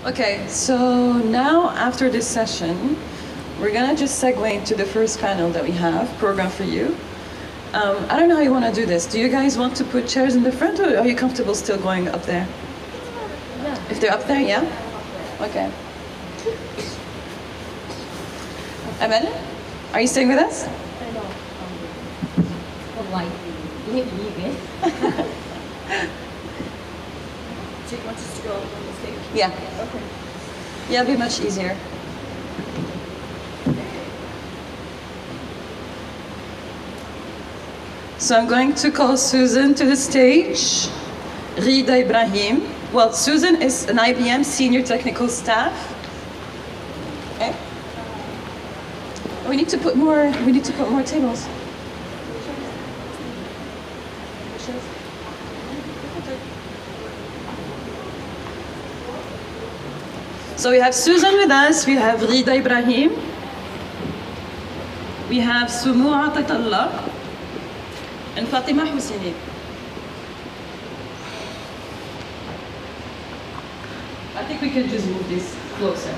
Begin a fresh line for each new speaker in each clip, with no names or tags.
Okay, so now after this session, we're gonna just segue into the first panel that we have programmed for you. I don't know how you want to do this. Do you guys want to put chairs in the front, or are you comfortable still going up there?
Yeah.
If they're up there, yeah? Okay. Amen, are you staying with us?
I know. Like, leave it. Do you want us to go up on the stage?
Yeah.
Okay.
Yeah, it'll be much easier. So I'm going to call Susan to the stage. Ghida Ibrahim. Well, Susan is an IBM senior technical staff. Okay. We need to put more tables. So we have Susan with us, we have Ghida Ibrahim, we have Soumow Atitallah, and Fatima Husseini. I think we can just move this closer.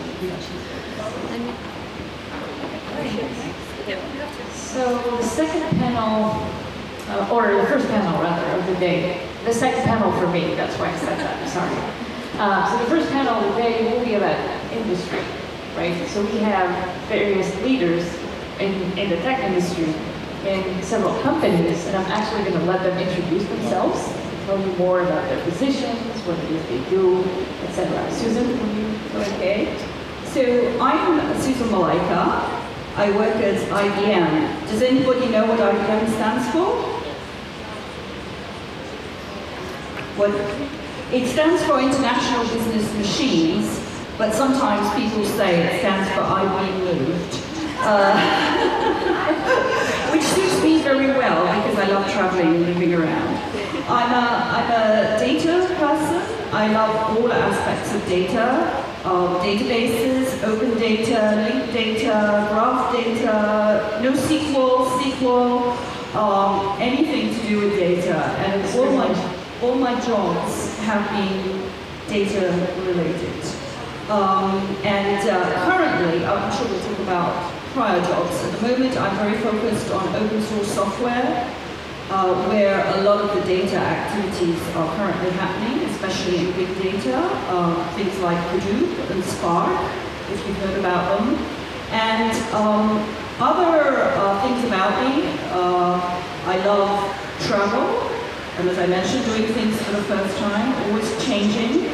So the second panel, or the first panel rather, of the day, the second panel for me, that's why I said that, sorry. So the first panel of the day will be about industry, right? So we have various leaders in the tech industry in several companies, and I'm actually going to let them introduce themselves, tell you more about their positions, what it is they do, etc. Susan, will you?
Okay. So I'm Susan Malaika. I work at IBM. Does anybody know what IBM stands for? What? It stands for International Business Machines, but sometimes people say it stands for IB moved. Which suits me very well because I love traveling and moving around. I'm a data person. I love all aspects of data, databases, open data, linked data, graph data, NoSQL, SQL, anything to do with data. And all my jobs have been data related. Currently, I'm sure we'll talk about prior jobs. At the moment, I'm very focused on open source software, where a lot of the data activities are currently happening, especially in big data, things like Hadoop and Spark, if you've heard about them. And other things about me, I love travel, and as I mentioned, doing things for the first time, always changing,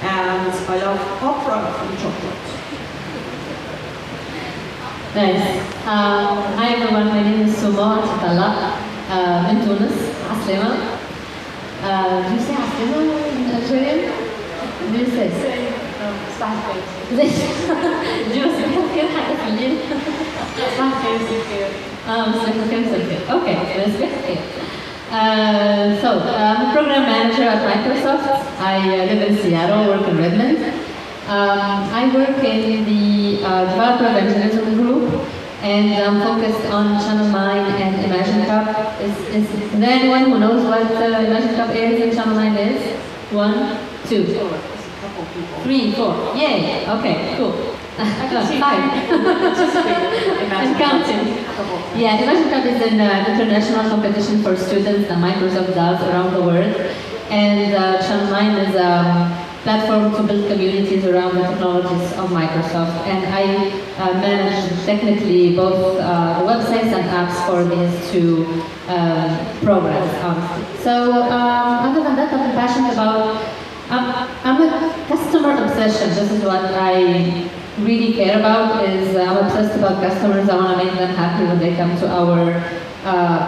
and I love opera and chocolate.
Nice. Hi everyone, my name is Soumow Atitallah, in Tunis, Aslema. Do you say Aslema in Algerian? Do you say?
صباح الخير.
جوز كيف حاجة في الليل؟
صباح الخير مساء الخير.
مساء الخير مساء الخير. Okay, مساء الخير. So, I'm a program manager at Microsoft. I live in Seattle, work in Redmond. I work in the developer evangelism group, and I'm focused on Channel 9 and Imagine Cup. Is there anyone who knows what Imagine Cup is and Channel 9 is? 1, 2, 3, 4. Yay! Okay, cool. 5. And counting. Yeah, Imagine Cup is an international competition for students that Microsoft does around the world. And Channel 9 is a platform to build communities around the technologies of Microsoft. And I manage technically both the websites and apps for these two programs, honestly. So other than that, I'm passionate about, I'm a customer obsession. This is what I really care about, is I'm obsessed about customers. I want to make them happy when they come to our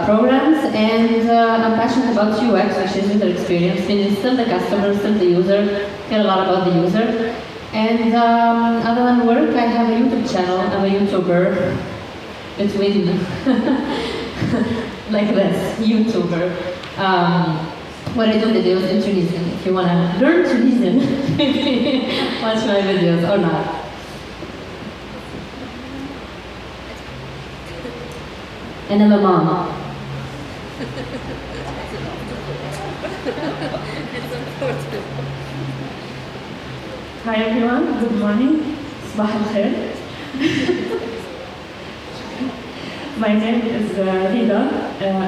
programs, and I'm passionate about UX, which is user experience, meaning still the customer, still the user, care a lot about the user. And other than work, I have a YouTube channel. I'm a YouTuber between, like this, YouTuber. What I do videos in Tunisian. If you want to learn Tunisian, watch my videos or not. And I'm a mom.
Hi everyone, good morning. Sabah al-khair. My name is Ghida.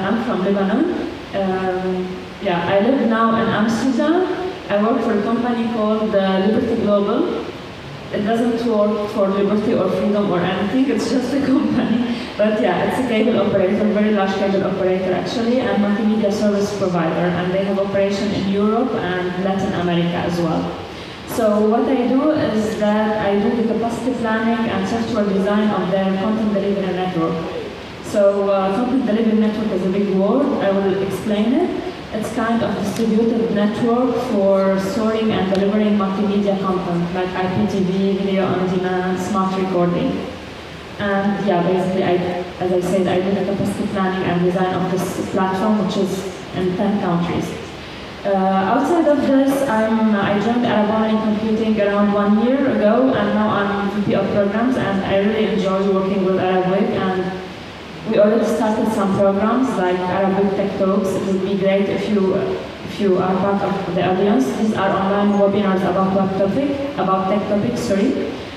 I'm from Lebanon. I live now in Amsterdam. I work for a company called Liberty Global. It doesn't work for liberty or freedom or anything, it's just a company. But yeah, it's a cable operator, very large cable operator actually, and multimedia service provider. And they have operation in Europe and Latin America as well. So what I do is that I do the capacity planning and software design of their content delivery network. So content delivery network is a big word, I will explain it. It's kind of a distributed network for storing and delivering multimedia content like IPTV, video on demand, smart recording. And yeah, basically, as I said, I do the capacity planning and design of this platform, which is in 10 countries. Outside of this, I joined ArabWIC Computing around 1 year ago, and now I'm VP of programs, and I really enjoy working with ArabWIC. And we already started some programs like ArabWIC Tech Talks. It would be great if you are part of the audience. These are online webinars about tech topics,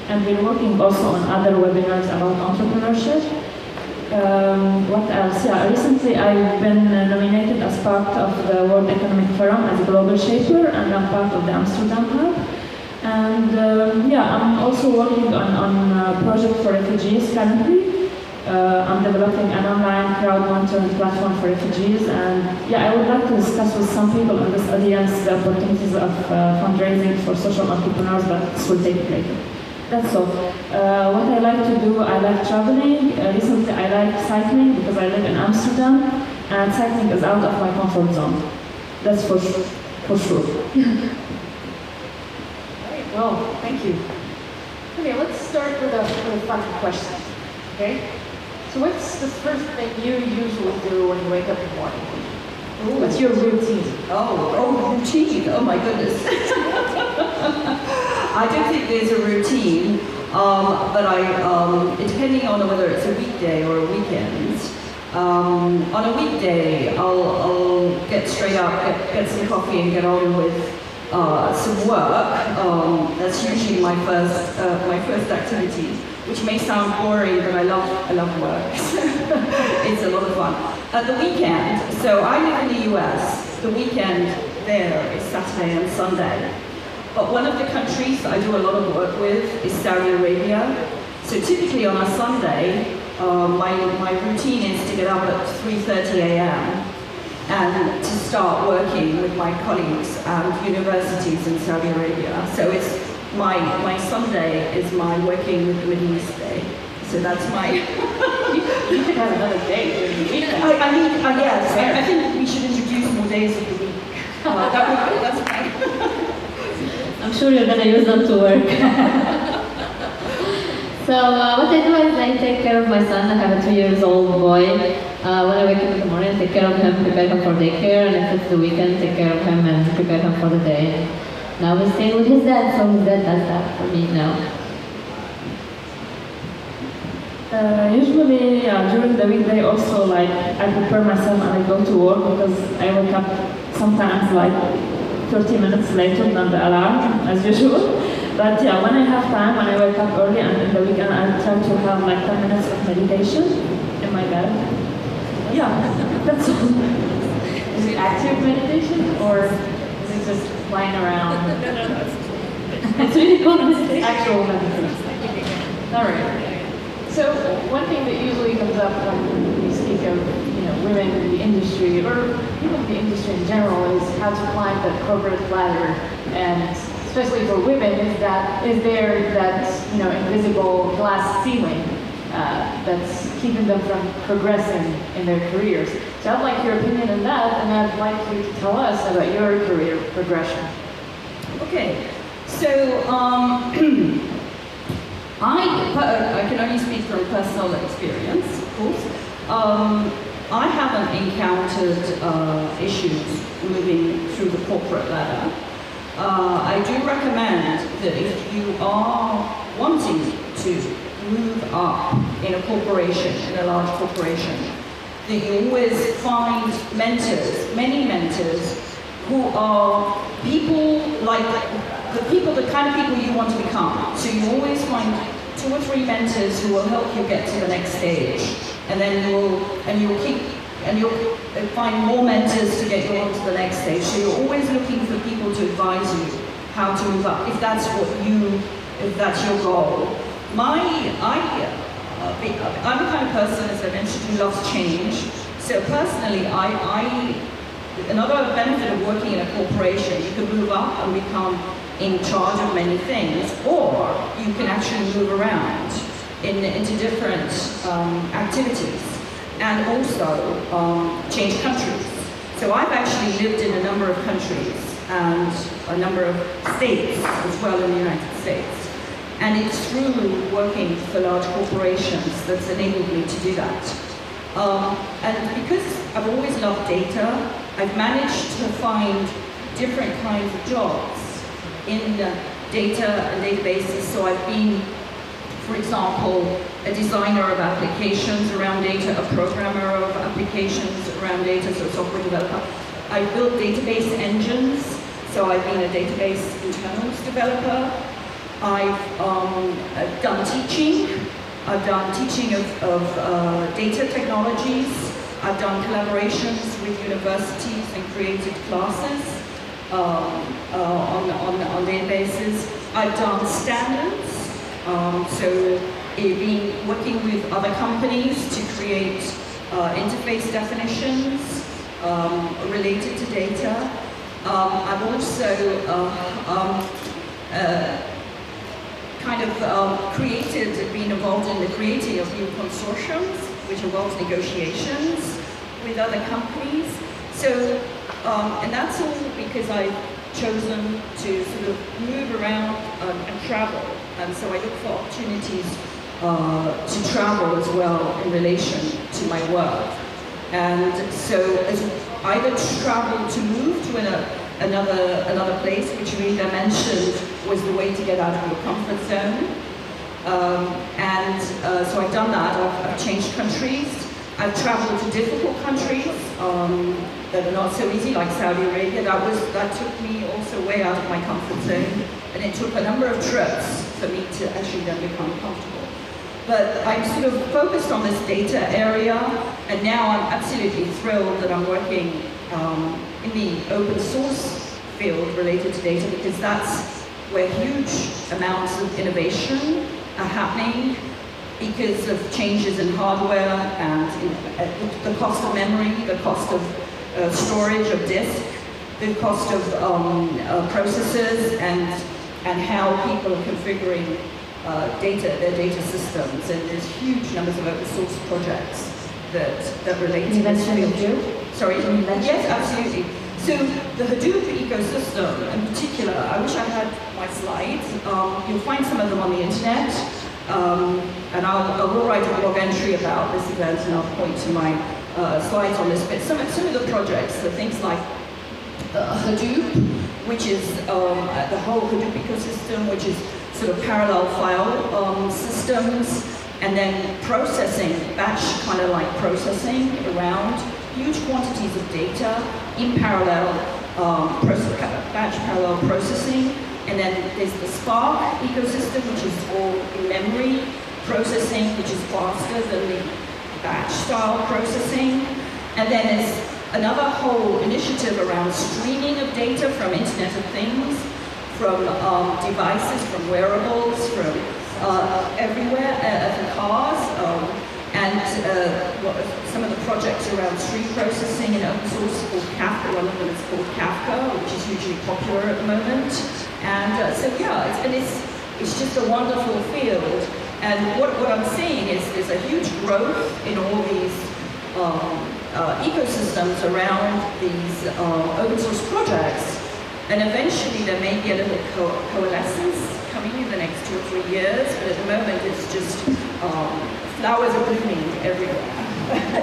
and we're working also on other webinars about entrepreneurship. What else? Yeah, recently I've been nominated as part of the World Economic Forum as a global shaper, and I'm part of the Amsterdam Hub. And I'm also working on a project for refugees currently. I'm developing an online crowd monitoring platform for refugees, and I would like to discuss with some people in this audience the opportunities of fundraising for social entrepreneurs, but this will take later. That's all. What I like to do, I like traveling. Recently I like cycling because I live in Amsterdam, and cycling is out of my comfort zone. That's for sure.
Great, well, thank you. Okay, let's start with a fun question, okay? So what's the first thing you usually do when you wake up in the morning? Ooh. What's your routine?
Routine. Oh my goodness. I don't think there's a routine, but depending on whether it's a weekday or a weekend. On a weekday, I'll get straight up, get some coffee, and get on with some work. That's usually my first activity, which may sound boring, but I love work. It's a lot of fun. At the weekend, so I live in the US, the weekend there is Saturday and Sunday. But one of the countries that I do a lot of work with is Saudi Arabia. So typically on a Sunday, my routine is to get up at 3:30 a.m. and to start working with my colleagues at universities in Saudi Arabia. So it's my Sunday is my working with the Middle East day. So that's my...
You could have another day during the weekend.
Yes, I think we should introduce more days of the week. That's fine.
I'm sure you're gonna use them to work. So what I do is I take care of my son. I have a 2-year-old boy. When I wake up in the morning, I take care of him, prepare him for daycare, and if it's the weekend, take care of him and prepare him for the day. Now he's staying with his dad, so his dad does that for me now.
Usually, during the weekday also, like, I prepare myself and I go to work because I wake up sometimes like 30 minutes later than the alarm, as usual. But yeah, when I have time, when I wake up early and in the weekend, I try to have like 10 minutes of meditation in my bed. Yeah, that's all.
Is it active meditation, or is it just lying around?
No.
It's really called actual meditation. All right. So one thing that usually comes up when we speak of women in the industry, or even the industry in general, is how to climb the corporate ladder, and especially for women, is there that invisible glass ceiling that's keeping them from progressing in their careers. So I'd like your opinion on that, and I'd like you to tell us about your career progression.
Okay, so I can only speak from personal experience, of course. I haven't encountered issues moving through the corporate ladder. I do recommend that if you are wanting to move up in a corporation, in a large corporation, that you always find mentors, many mentors, who are people like the people, the kind of people you want to become. So you always find 2 or 3 mentors who will help you get to the next stage, and then you'll find more mentors to get you on to the next stage. So you're always looking for people to advise you how to move up, if that's your goal. I'm the kind of person, as I mentioned, who loves change. So personally, another benefit of working in a corporation, you can move up and become in charge of many things, or you can actually move around into different activities, and also change countries. So I've actually lived in a number of countries and a number of states as well in the United States. And it's through working for large corporations that's enabled me to do that. And because I've always loved data, I've managed to find different kinds of jobs in data and databases. So I've been, for example, a designer of applications around data, a programmer of applications around data, so a software developer. I've built database engines, so I've been a database internals developer. I've done teaching. I've done teaching of data technologies. I've done collaborations with universities and created classes on databases. I've done standards, so been working with other companies to create interface definitions related to data. I've also been involved in the creating of new consortiums, which involves negotiations with other companies. So, and that's all because I've chosen to sort of move around and travel. And so I look for opportunities to travel as well in relation to my work. And so as either travel to move to another place, which Ghida mentioned was the way to get out of your comfort zone. So I've done that. I've changed countries. I've traveled to difficult countries that are not so easy, like Saudi Arabia. That took me also way out of my comfort zone, and it took a number of trips for me to actually then become comfortable. But I'm sort of focused on this data area, and now I'm absolutely thrilled that I'm working in the open source field related to data, because that's where huge amounts of innovation are happening because of changes in hardware and the cost of memory, the cost of storage of disk, the cost of processors, and how people are configuring their data systems. And there's huge numbers of open source projects that relate to this field. Sorry? Yes, absolutely. So the Hadoop ecosystem in particular, I wish I had my slides. You'll find some of them on the internet. And I will write a blog entry about this event, and I'll point to my slides on this. But some of the projects are things like Hadoop, which is the whole Hadoop ecosystem, which is sort of parallel file systems, and then processing, batch kind of like processing around huge quantities of data in parallel, batch parallel processing. And then there's the Spark ecosystem, which is all in memory processing, which is faster than the batch style processing. And then there's another whole initiative around streaming of data from Internet of Things, from devices, from wearables, from everywhere, from cars, and some of the projects around stream processing in open source called Kafka. One of them is called Kafka, which is hugely popular at the moment. And so yeah, it's just a wonderful field. And what I'm seeing is there's a huge growth in all these ecosystems around these open source projects. And eventually there may be a little coalescence coming in the next 2 or 3 years, but at the moment it's just flowers are blooming everywhere.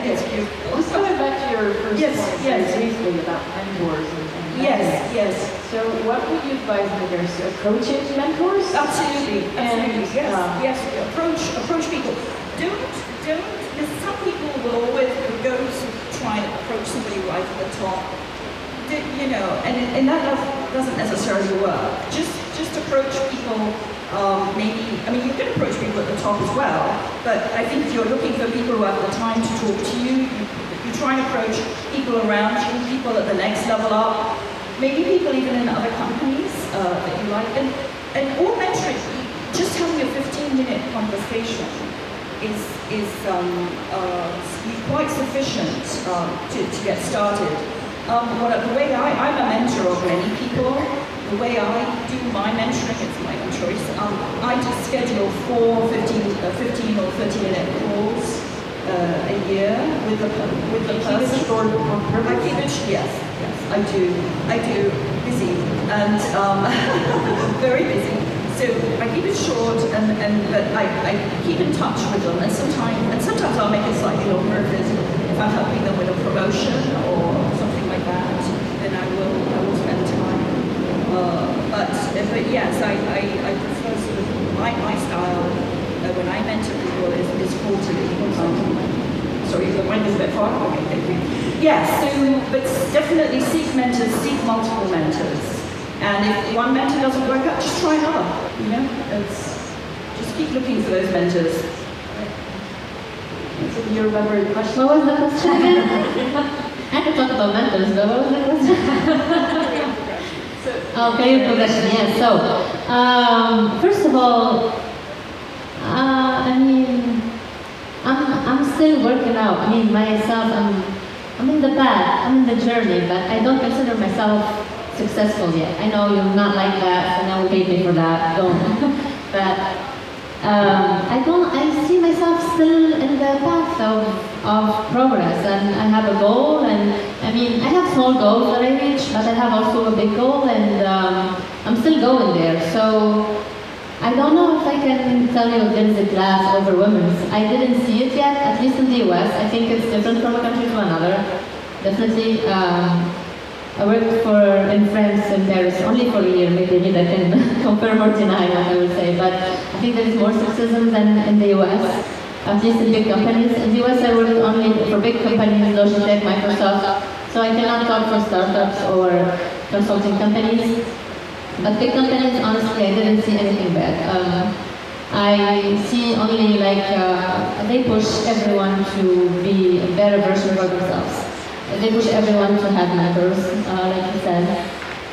It's beautiful.
Just going back to your first point,
yes.
briefly about mentors and
Yes.
So what would you advise mentors? Approaching mentors?
Absolutely.
And,
yes. Approach people. Don't. Because some people will always go to try and approach somebody right at the top. And that doesn't necessarily work. Just just approach people, maybe, I mean, you can approach people at the top as well, but I think if you're looking for people who have the time to talk to you, you try and approach people around you, people at the next level up, maybe people even in other companies that you like, and all mentoring, just having a 15-minute conversation is quite sufficient to get started. The way I'm a mentor of many people, the way I do my mentoring, it's my own choice, I just schedule 4 15 or 30-minute calls a year with the person. I keep it short, yes, I do, busy, and very busy. So I keep it short, but I keep in touch with them, and sometimes I'll make it slightly longer if I'm helping them with a promotion or something like that. Then I will spend time. But yes, I prefer sort of my style when I mentor people is quarterly. Sorry, the mic is a bit far. Okay, thank you. Yes, but definitely seek mentors, seek multiple mentors. And if one mentor doesn't work out, just try another. You know, just keep looking for those mentors.
So you remember the question? What was the question again? I could talk about mentors, but what was the question? Career progression, yes. So, first of all, I mean, I'm still working out. I mean, myself, I'm in the path, I'm in the journey, but I don't consider myself successful yet. I know you're not like that, and I will pay me for that. Don't. But I see myself still in the path of progress, and I have a goal, and I mean, I have small goals that I reach, but I have also a big goal, and I'm still going there. So I don't know if I can tell you if there is a class over women's. I didn't see it yet, at least in the US. I think it's different from a country to another. Definitely. I worked in France and Paris only for a year, maybe I can confirm or deny what I would say, but I think there is more sexism than in the US, at least in big companies. In the US I worked only for big companies, Logitech, Microsoft, so I cannot talk for startups or consulting companies. But big companies, honestly, I didn't see anything bad. I see only like they push everyone to be a better version of themselves. They push everyone to have mentors, like you said.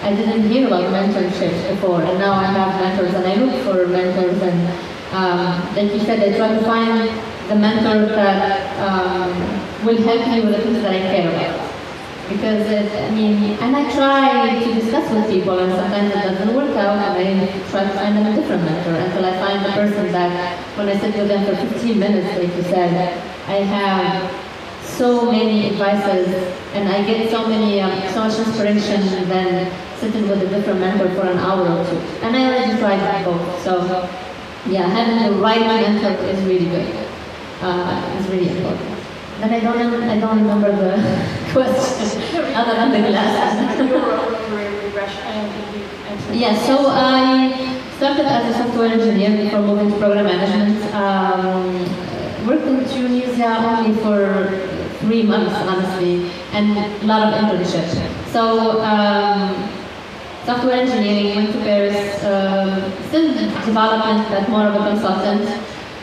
I didn't hear about mentorships before, and now I have mentors, and I look for mentors, and like you said, I try to find the mentor that will help me with the things that I care about. Because, and I try to discuss with people, and sometimes it doesn't work out, and I try to find them a different mentor until I find the person that, when I sit with them for 15 minutes, like you said, I have so many advices, and I get so much inspiration than sitting with a different mentor for an hour or two. And I already tried both. So, yeah, having the right mentor is really good. It's really important. Then I don't remember the question other than the glasses. Yeah, so I started as a software engineer before moving to program management. Worked in Tunisia only for 3 months, honestly, and a lot of internships. So, software engineering, went to Paris, still development, but more of a consultant,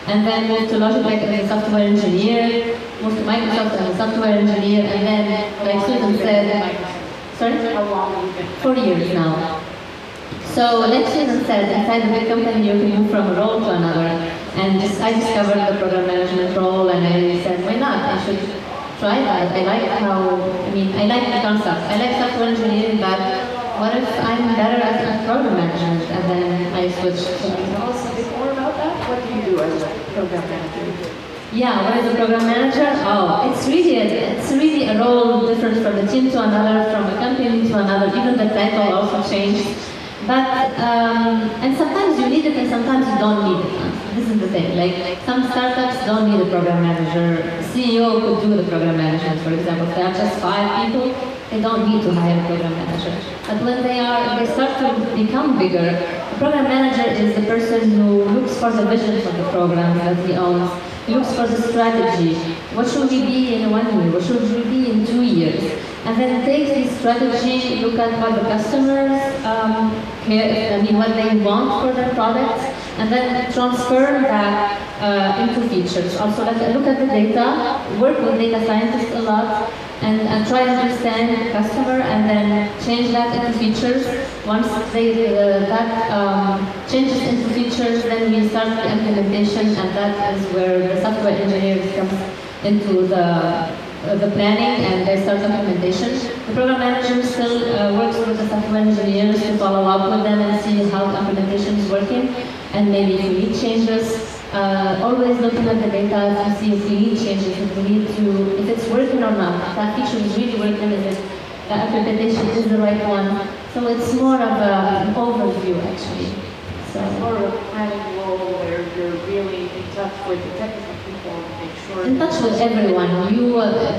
and then moved to Logitech as a software engineer, moved to Microsoft as a software engineer, and then, like Susan said, sorry? How long have you been? 4 years now. So, like Susan said, inside a big company you can move from a role to another, and I discovered the program management role, and I said, why not? I should try that. I like the concept. I like software engineering, but what if I'm better at program management? And then I switched.
Can you tell us a bit more about that? What do you do as a program manager?
Yeah, what is a program manager? Oh, it's really a role different from a team to another, from a company to another. Even the title also changed. But, and sometimes you need it and sometimes you don't need it. This is the thing, like some startups don't need a program manager. CEO could do the program management, for example. If they have just 5 people, they don't need to hire a program manager. But when they start to become bigger, a program manager is the person who looks
for the vision for the program that he owns. He looks for the strategy. What should we be in 1 year? What should we be in 2 years? And then take this strategy, look at what the customers what they want for their products, and then transfer that into features. Also, look at the data, work with data scientists a lot, and try to understand the customer, and then change that into features. Once that changes into features, then we start the implementation, and that is where the software engineers come into the planning, and they start implementation. The program manager still works with the software engineers to follow up with them and see how the implementation is working, and maybe if we need changes. Always looking at the data to see if we need changes, if it's working or not, if that feature is really working, if the implementation is the right one. So it's more of an overview, actually. So
It's more of a planning role where you're really in touch with the technical people to make sure.
in touch with everyone.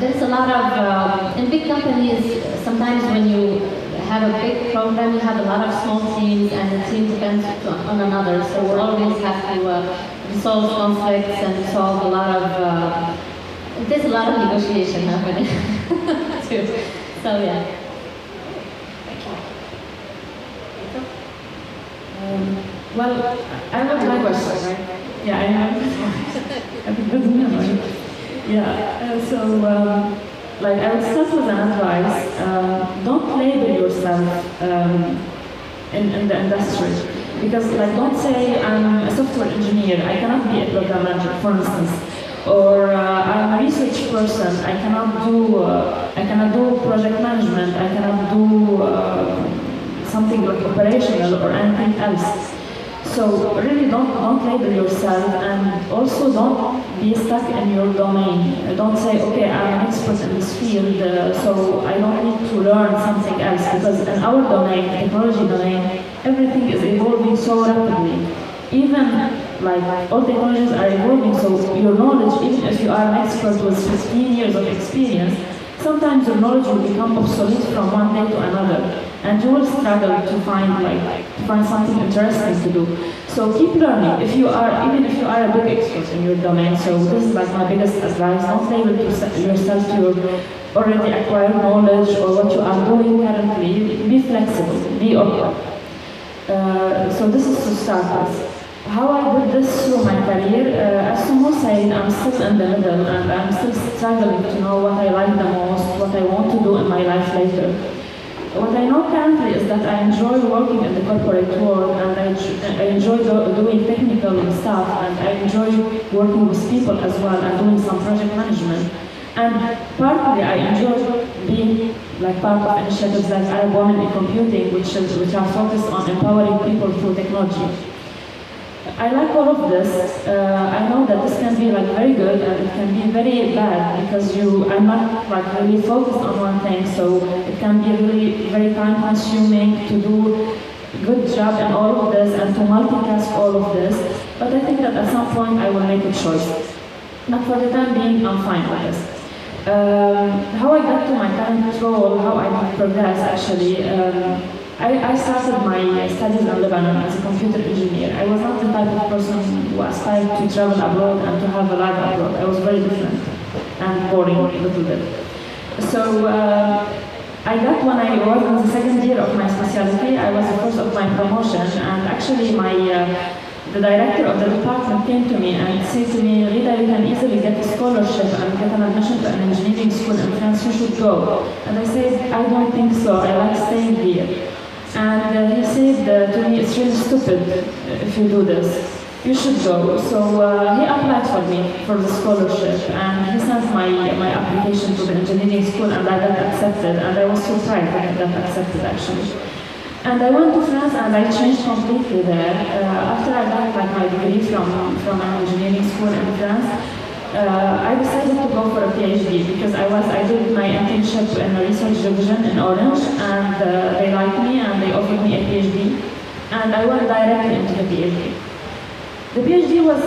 There's a lot of, in big companies, sometimes when you have a big program, you have a lot of small teams, and the team depends on another. So we always have to resolve conflicts and solve a lot of, there's a lot of negotiation happening too. So yeah.
Well, I would like
question, right?
Yeah, I have. I think that's memory. Yeah. Like I would start with an advice. Don't label yourself in the industry, because like don't say I'm a software engineer. I cannot be a program manager, for instance, or I'm a research person. I cannot do project management. I cannot do something like operational or anything else. So really don't label yourself, and also don't be stuck in your domain. Don't say, okay, I'm an expert in this field, so I don't need to learn something else, because in our domain, technology domain, everything is evolving so rapidly. Even like all technologies are evolving, so your knowledge, even if you are an expert with 15 years of experience, sometimes your knowledge will become obsolete from one day to another, and you will struggle to find something interesting to do. So keep learning. Even if you are a big expert in your domain, so this is like my biggest advice. Don't label yourself to your already acquired knowledge or what you are doing currently. Be flexible. Be open. So this is to start with. How I did this through my career, as Soumow said, I'm still in the middle, and I'm still struggling to know what I like the most, what I want to do in my life later. What I know currently is that I enjoy working in the corporate world, and I enjoy doing technical stuff, and I enjoy working with people as well, and doing some project management. And partly I enjoy being like part of initiatives like Arab Women in Computing, which are focused on empowering people through technology. I like all of this. I know that this can be like very good, and it can be very bad, because I'm not like really focused on one thing, so it can be really very time consuming to do a good job in all of this and to multitask all of this. But I think that at some point I will make a choice. But for the time being, I'm fine with this. How I got to my current role, how I have progressed actually. I started my studies in Lebanon as a computer engineer. I was not the type of person who aspired to travel abroad and to have a life abroad. I was very different and boring a little bit. So I got, when I was in the second year of my specialty, I was the first of my promotion, and actually the director of the department came to me and said to me, Ghida, you can easily get a scholarship and get an admission to an engineering school in France, you should go. And I said, I don't think so, I like staying here. And he said to me, it's really stupid if you do this. You should go. So he applied for me for the scholarship, and he sent my application to the engineering school, and I got accepted, and I was surprised that I got accepted actually. And I went to France, and I changed completely there. After I got my degree from an engineering school in France, I decided to go for a PhD, because I did my internship in a research division in Orange, and they liked me and they offered me a PhD, and I went directly into the PhD. The PhD was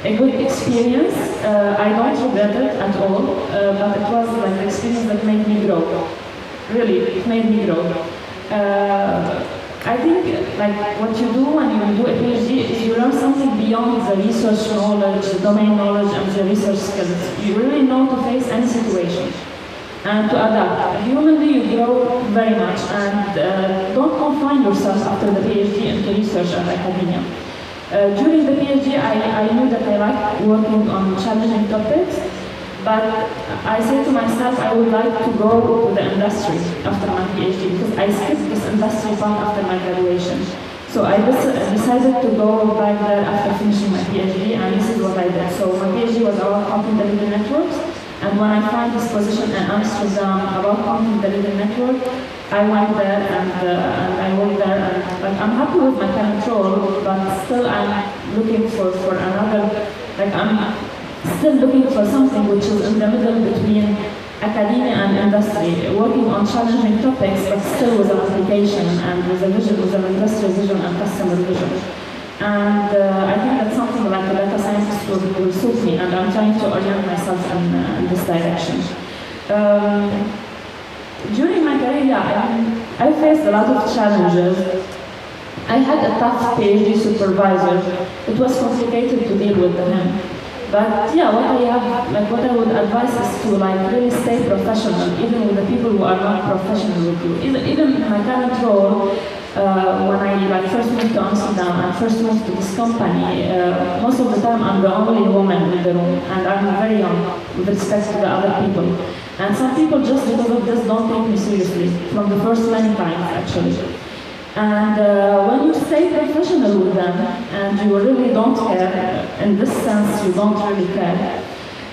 a good experience. I don't regret it at all, but it was like an experience that made me grow. Really, it made me grow. I think like what you do when you do a PhD is you learn something beyond the research knowledge, the domain knowledge, and the research skills. You really know to face any situation and to adapt. Humanly, you grow very much, and don't confine yourself after the PhD into research and academia. During the PhD, I knew that I liked working on challenging topics, but I said to myself I would like to go to the industry after my PhD because I skipped this industry part after my graduation. So I decided to go back there after finishing my PhD, and this is what I did. So my PhD was about content delivery networks, and when I found this position in Amsterdam about content delivery network, I went there and I worked there, and like, I'm happy with my current role, but still I'm looking for another, like I'm still looking for something which is in the middle between academia and industry, working on challenging topics, but still with an application and with a vision, with an industrial vision and customer vision. And I think that's something like a data scientist will suit me, and I'm trying to orient myself in this direction. During my career, I faced a lot of challenges. I had a tough PhD supervisor. It was complicated to deal with him. But yeah, what I would advise is to really stay professional, even with the people who are not professional with you. Even in my current role, when I first moved to Amsterdam and first moved to this company, most of the time I'm the only woman in the room, and I'm very young with respect to the other people. And some people just because of this don't take me seriously, from the first many times actually. And when you stay professional with them and you really don't care, in this sense you don't really care,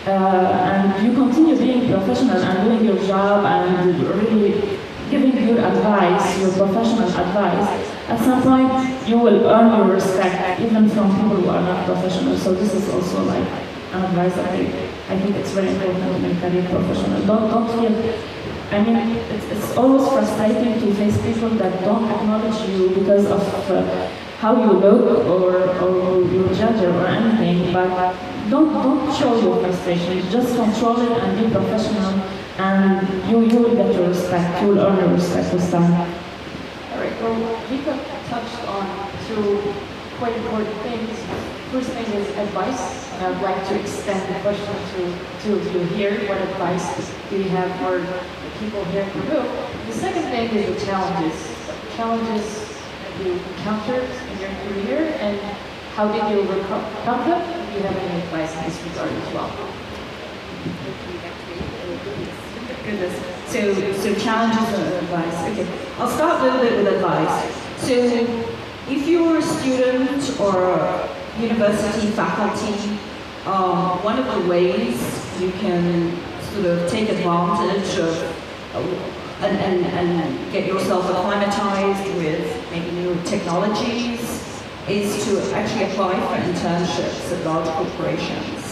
and you continue being professional and doing your job and really giving your advice, your professional advice, at some point you will earn your respect even from people who are not professional. So this is also like an advice that I think it's very important to make career professional. Don't feel, I mean, it's always frustrating to face people that don't acknowledge you because of how you look or your gender or anything, but don't show your frustration. Just control it and be professional, and you will get your respect. You will earn your respect with time.
All right, well, Ghida touched on two quite important things. First thing is advice. And I'd like to extend the question to you here. What advice do you have for the people here in the room? The second thing is the challenges. Challenges that you encountered in your career, and how did you overcome them? Do you have any advice in this regard as well?
Goodness. So challenges and advice. Okay, I'll start a little bit with advice. So if you're a student or a university faculty, one of the ways you can sort of take advantage of and get yourself acclimatized with maybe new technologies is to actually apply for internships at large corporations.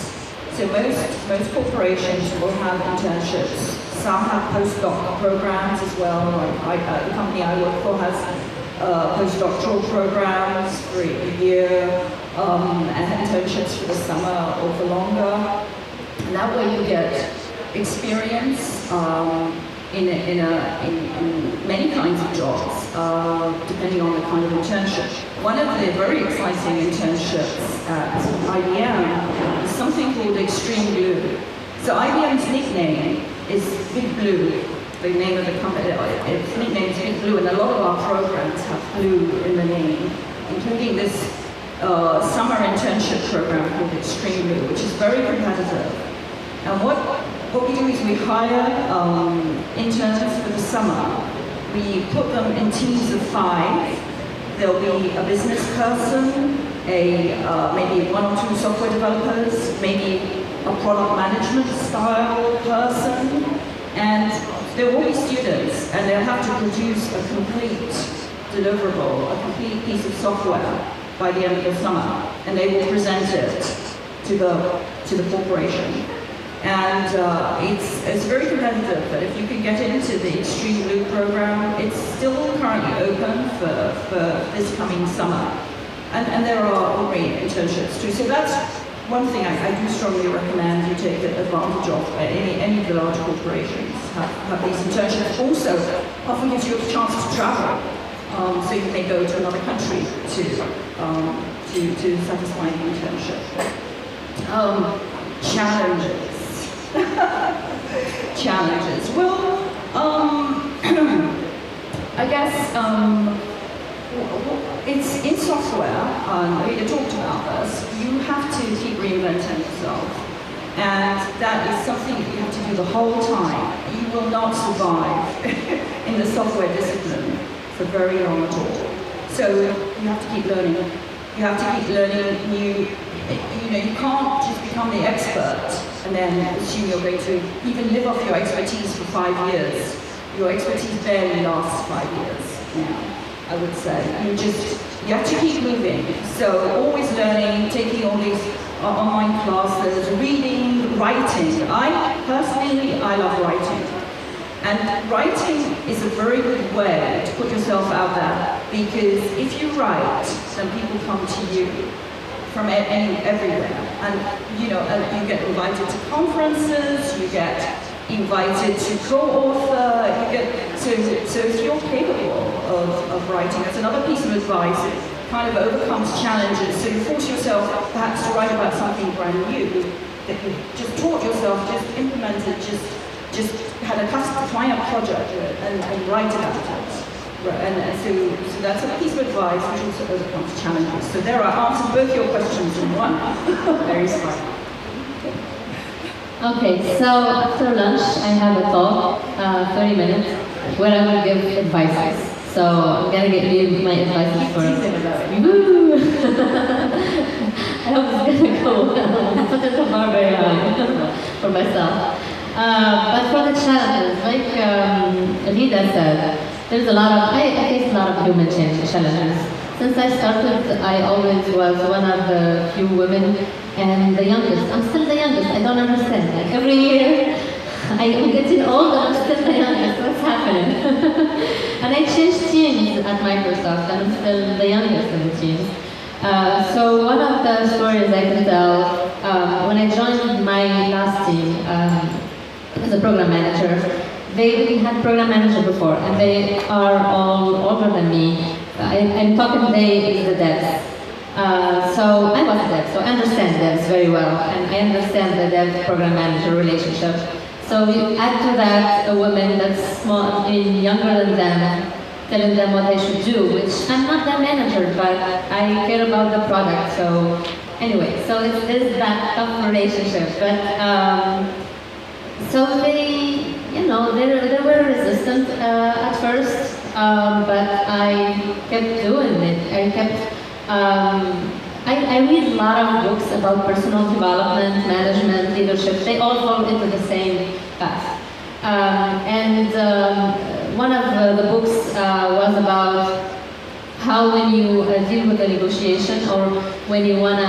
So most corporations will have internships. Some have postdoc programs as well. Like the company I work for has postdoctoral programs for a year, and internships for the summer or for longer. And that way you get experience in many kinds of jobs, depending on the kind of internship. One of the very exciting internships at IBM is something called Extreme Blue. So IBM's nickname is Big Blue. The name of the company, its nickname is Big Blue, and a lot of our programs have blue in the name, including this summer internship program called Extreme Blue, which is very competitive. And what we do is we hire interns for the summer. We put them in teams of 5. There'll be a business person, maybe 1 or 2 software developers, maybe a product management style person, and there will be students, and they'll have to produce a complete deliverable, a complete piece of software by the end of the summer, and they will present it to the corporation. And it's very competitive, but if you can get into the Extreme Blue program, it's still currently open for this coming summer. And there are already internships too. So that's one thing I do strongly recommend you take advantage of. Any of the large corporations have these internships. Also, often gives you a chance to travel. So you may go to another country to to satisfy the internship. Challenges. Challenges. Well, I guess it's in software, you talked about this, you have to keep reinventing yourself. And that is something that you have to do the whole time. You will not survive in the software discipline for very long at all. So you have to keep learning. You have to keep learning new, you can't just become the expert and then assume you're going to even live off your expertise for 5 years. Your expertise barely lasts 5 years now, I would say. You have to keep moving. So always learning, taking all these online classes, reading, writing. I love writing. And writing is a very good way to put yourself out there, because if you write, then people come to you from everywhere. And you get invited to conferences, you get invited to co-author, so if you're capable of writing, that's another piece of advice. It kind of overcomes challenges, so you force yourself perhaps to write about something brand new that you just taught yourself, just implemented, just had a client project and write about it. And so that's a piece of advice which also overcomes challenges. So there I answered both your questions in one. Very smart.
Okay, so after lunch I have a talk, 30 minutes, where I will give advices. So I'm gonna give my advices for. Woo! I hope it's gonna go well. Put it the bar very high for myself. But for the challenges, like Ghida said, there's a lot of, I face a lot of human challenges. Since I started, I always was one of the few women and the youngest. I'm still the youngest, I don't understand. Like every year, I'm getting older, I'm still the youngest. What's happening? And I changed teams at Microsoft, and I'm still the youngest in the teams. So one of the stories I can tell, when I joined my last team as a program manager, they had program manager before, and they are all older than me. I'm talking they is the devs. So I was a dev, so I understand devs very well, and I understand the dev program manager relationship. So you add to that a woman that's small, younger than them, telling them what they should do, which I'm not their manager, but I care about the product. So anyway, so it's that tough relationship. But so they, they were resistant at first, but I kept doing it. I kept. I read a lot of books about personal development, management, leadership. They all fall into the same path. One of the books was about how when you deal with a negotiation or when you want to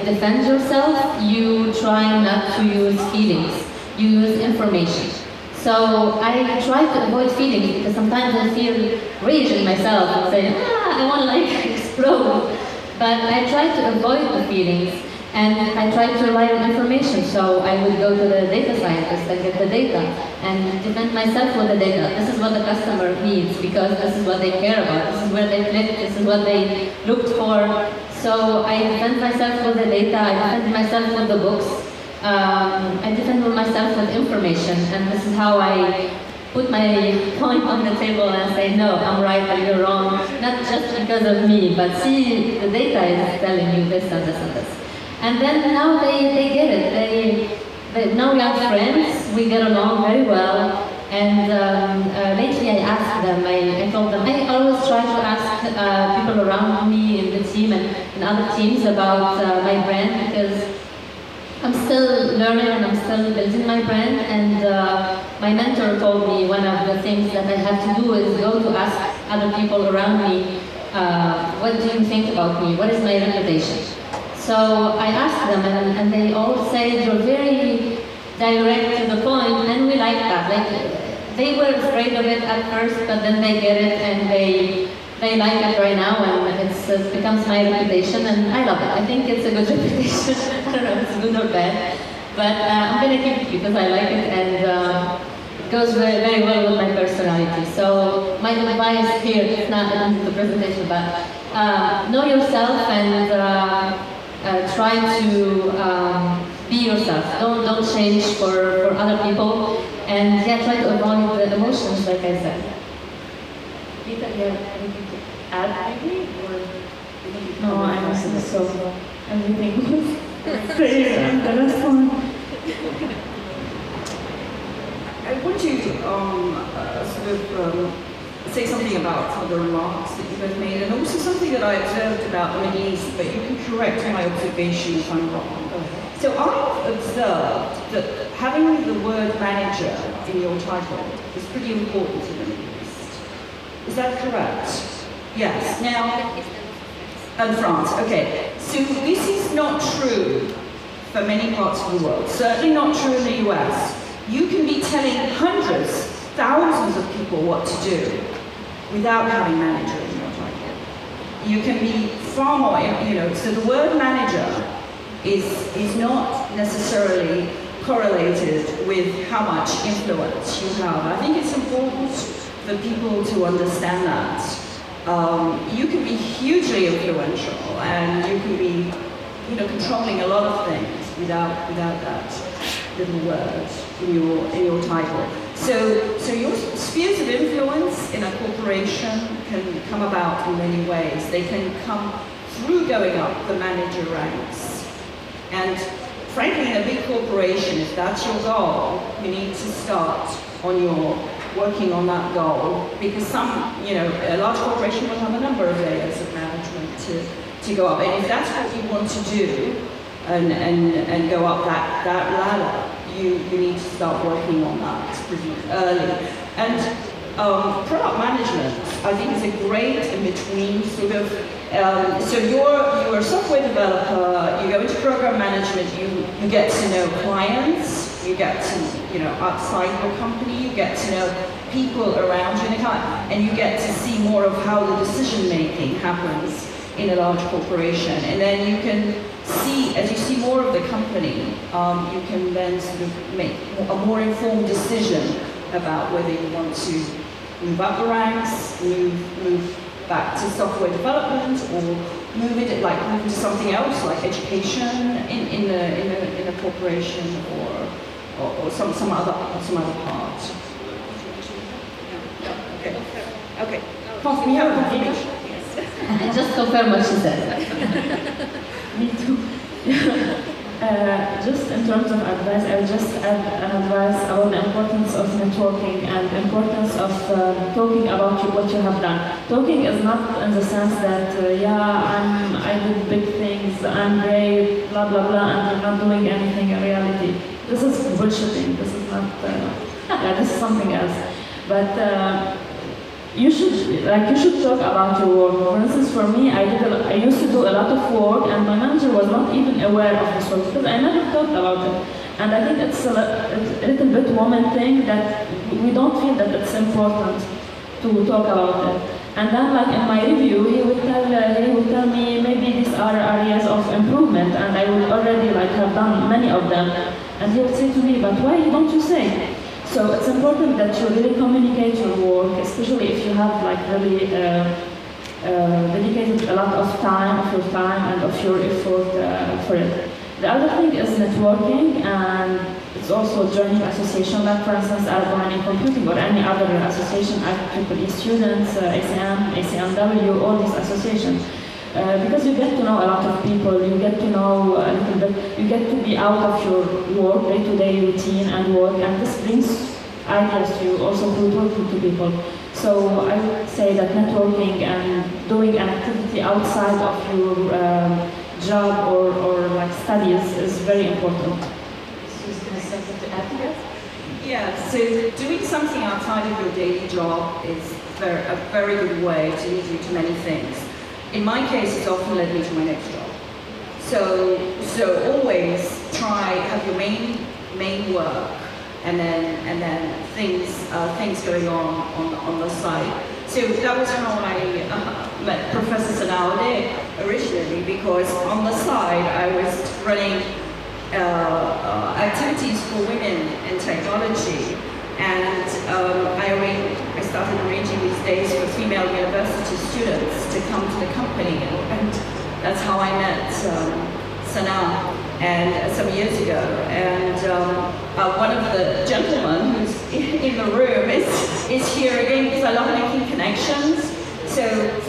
defend yourself, you try not to use feelings, you use information. So I try to avoid feelings because sometimes I feel rage in myself and say, I want to explode. But I try to avoid the feelings and I try to rely on information. So I would go to the data scientist and get the data and defend myself with the data. This is what the customer needs because this is what they care about. This is where they clicked, this is what they looked for. So I defend myself with the data, I defend myself with the books. I defend myself with information, and this is how I put my point on the table and say, no, I'm right and you're wrong, not just because of me, but see, the data is telling you this and this and this. And then now they get it. Now we are friends, we get along very well, and lately I asked them, I told them, I always try to ask people around me in the team and in other teams about my brand, because I'm still learning and I'm still building my brand, and my mentor told me one of the things that I have to do is go to ask other people around me, what do you think about me? What is my reputation? So I asked them and they all said, you're very direct to the point, and we like that. They were afraid of it at first, but then they get it and they like it right now, and it becomes my reputation, and I love it. I think it's a good reputation. I don't know if it's good or bad, but I'm going to keep it because I like it, and it goes very, very well with my personality. So my advice here, it's not in the presentation, but know yourself and try to be yourself. Don't change for other people, and yeah, try to avoid the emotions, like I said.
Ghida, you have anything to add, maybe, or
No, I don't think so. Everything was said, and the last one.
I want to say something about some of the remarks that you both made, and also something that I observed about the Middle East, but you can correct my observation if I'm wrong. So I've observed that having the word manager in your title is pretty important in the Middle East. Is that correct? Yes. Now, and France, okay. So this is not true for many parts of the world, certainly not true in the US. You can be telling hundreds, thousands of people what to do without having manager in your title. You can be far more, so the word manager is not necessarily correlated with how much influence you have. I think it's important for people to understand that. You can be hugely influential and you can be, controlling a lot of things without that little word in your title. So your spheres of influence in a corporation can come about in many ways. They can come through going up the manager ranks. And frankly, in a big corporation, if that's your goal, you need to start working on that goal, because a large corporation will have a number of layers of management to go up. And if that's what you want to do and go up that ladder, you need to start working on that pretty early. And product management, I think, is a great in-between sort of, so you're a software developer, you go into program management, you get to know clients, you get to, outside your company, you get to know people around you, and you get to see more of how the decision-making happens in a large corporation. And then you can see, as you see more of the company, you can then sort of make a more informed decision about whether you want to move up the ranks, move back to software development, or move into something else like education in a corporation, or some other part. Okay. We have a confirmation.
I just confirm what she said.
Me too. Just in terms of advice, I would just add an advice about the importance of networking and the importance of talking about what you have done. Talking is not in the sense that, I did big things, I'm great, blah, blah, blah, and you're not doing anything in reality. This is bullshitting. This is not, this is something else. But you should talk about your work. For instance, for me, I used to do a lot of work, and my manager was not even aware of this work because I never talked about it. And I think it's a little bit woman thing that we don't feel that it's important to talk about it. And then, like in my review, he would tell me maybe these are areas of improvement, and I would already have done many of them. And he would say to me, "But why don't you say?" So it's important that you really communicate your work, especially if you have really dedicated a lot of your time and of your effort for it. The other thing is networking, and it's also joining association, like for instance ArabWIC Computing or any other association, IEEE students, ACM, ACMW, all these associations. Because you get to know a lot of people, you get to know a little bit, you get to be out of your work, day-to-day routine and work, and this brings ideas to you also through talking to people. So I would say that networking and doing an activity outside of your job or studies is very important.
Susan has something to add to that?
Yeah, so doing something outside of your daily job is a very good way to lead you to many things. In my case, it's often led me to my next job. So always have your main work, and then things going on the side. So that was how I met Professor Soumow originally, because on the side I was running activities for women in technology, and I started arranging these days for female university students to come to the company, and that's how I met Sana and some years ago. And one of the gentlemen who's in the room is here again because I love making connections. So at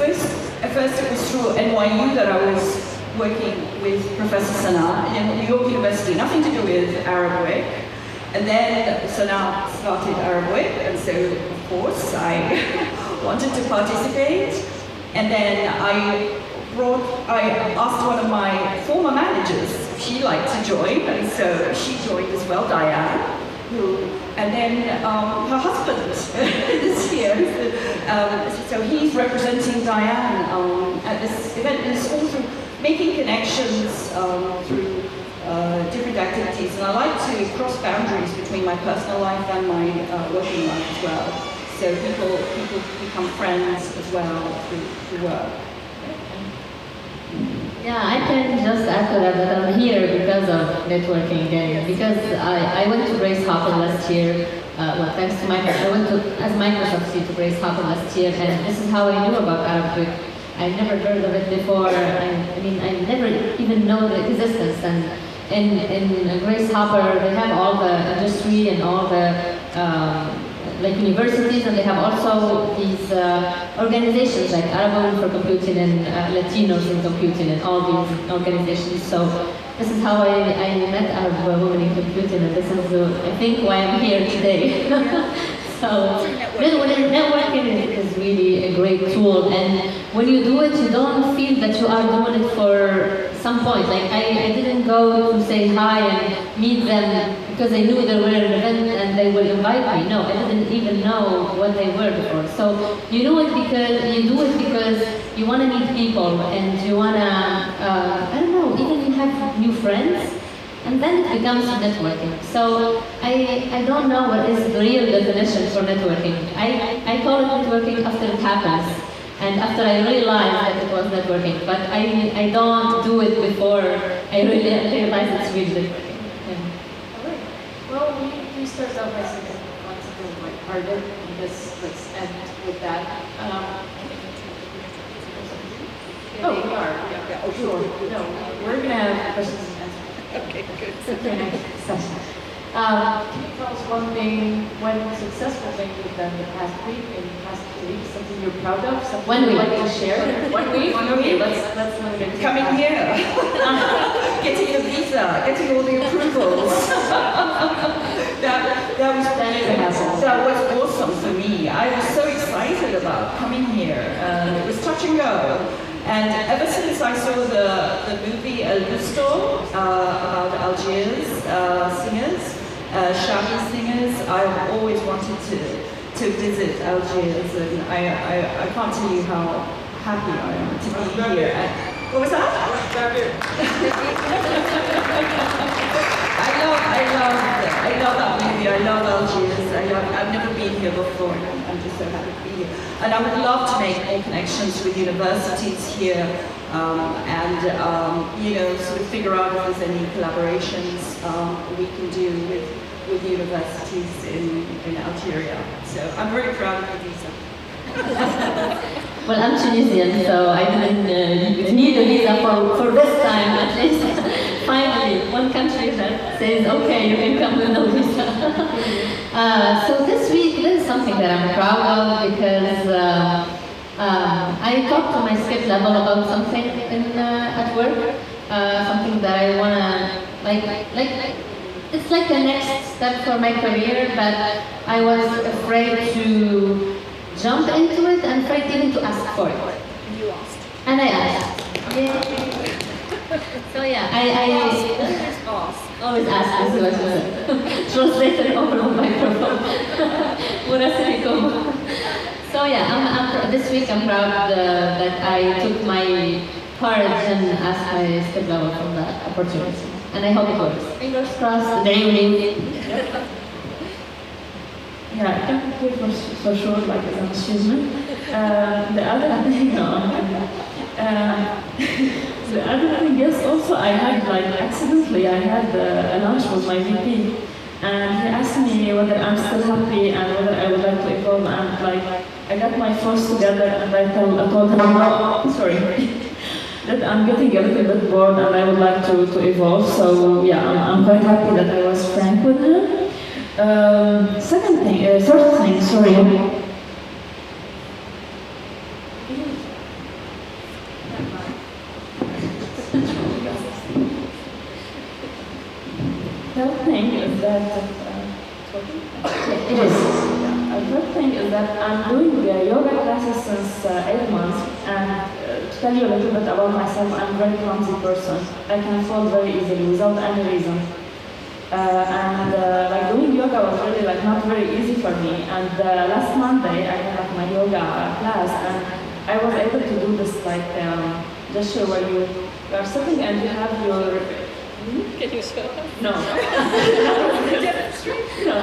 first it was through NYU that I was working with Professor Sana in New York University, nothing to do with ArabWIC. And then Sana started ArabWIC, and so of course I wanted to participate. And then I asked one of my former managers if she'd like to join, and so she joined as well, Diane. And then her husband is here. So he's representing Diane at this event, and it's all through making connections through different activities. And I like to cross boundaries between my personal life and my working life as well. So people become friends as well through work.
Yeah, I can just add to that I'm here because of networking and because I went to Grace Hopper last year. Well, thanks to Microsoft. I went as Microsoft to Grace Hopper last year, and this is how I knew about ArabWIC. I never heard of it before. I mean, I never even know the existence. And in Grace Hopper, they have all the industry and all the like universities, and they have also these organizations like ArabWIC for computing and Latinos in computing and all these organizations. So this is how I met Arab women in computing, and this is I think why I'm here today. So networking is really a great tool, and when you do it, you don't feel that you are doing it for some point. Like I didn't go to say hi and meet them because I knew they were at an event and they would invite me. No, I didn't even know what they were before. So you do it because you want to meet people and you want to, I don't know, even you have new friends. And then it becomes networking. So I don't know what is the real definition for networking. I call it networking after it happens, and after I realize that it was networking. But I don't do it before I really realize it's really networking. Yeah.
All right. Well, we start out by saying something like harder, and let's end with that. Oh, we are. Yeah. Oh, sure. No, we're gonna have questions and answers. Okay, good. Okay, session. Can you tell us one successful thing you've done the past week and the past 2 weeks, something you're proud of, something you'd like to share? 1 week? Okay, let's
Coming here, getting a visa, getting all the approvals. that was awesome for me. I was so excited about coming here. It was touch and go. And ever since I saw the movie El Gusto about Algiers singers, Shami singers, I've always wanted to visit Algiers, and I can't tell you how happy I am to be here. What was that? I love that movie. I love Algiers. I've never been here before, and I'm just so happy to be here. And I would love to make more connections with universities here, and you know, sort of figure out if there's any collaborations we can do with universities in Algeria. So I'm very proud of the visa.
Well, I'm Tunisian, so I didn't need a visa for this time at least. Finally, one country that says, okay, you can come with no visa. So this week, this is something that I'm proud of because I talked to my skip level about something at work, something that I wanna like. It's like the next step for my career, but I was afraid to jump into it and afraid even to ask for it.
And you asked.
And I asked. Yeah. So yeah, I always ask. This is what she said. Translated over the microphone. So yeah, this week I'm proud that I took my courage and asked my skip level for that opportunity. And I hope it works. Fingers crossed.
Yeah, I can't compare for sure, like as an achievement. The other thing, the other thing, yes, also I had accidentally, I had a lunch with my VP, and he asked me whether I'm still happy and whether I would like to evolve, and I got my thoughts together and I told him, no, sorry, that I'm getting a little bit bored and I would like to evolve. So yeah, I'm quite happy that I was frank with him. Third thing, sorry. Third thing is that third thing is that I'm doing yoga classes since 8 months, and to tell you a little bit about myself, I'm a very clumsy person. I can fall very easily without any reason. Like doing yoga was really like not very easy for me. And last Monday I had like my yoga class, and I was able to do this like gesture where you are sitting and you have your.
Can you show us?
No. No.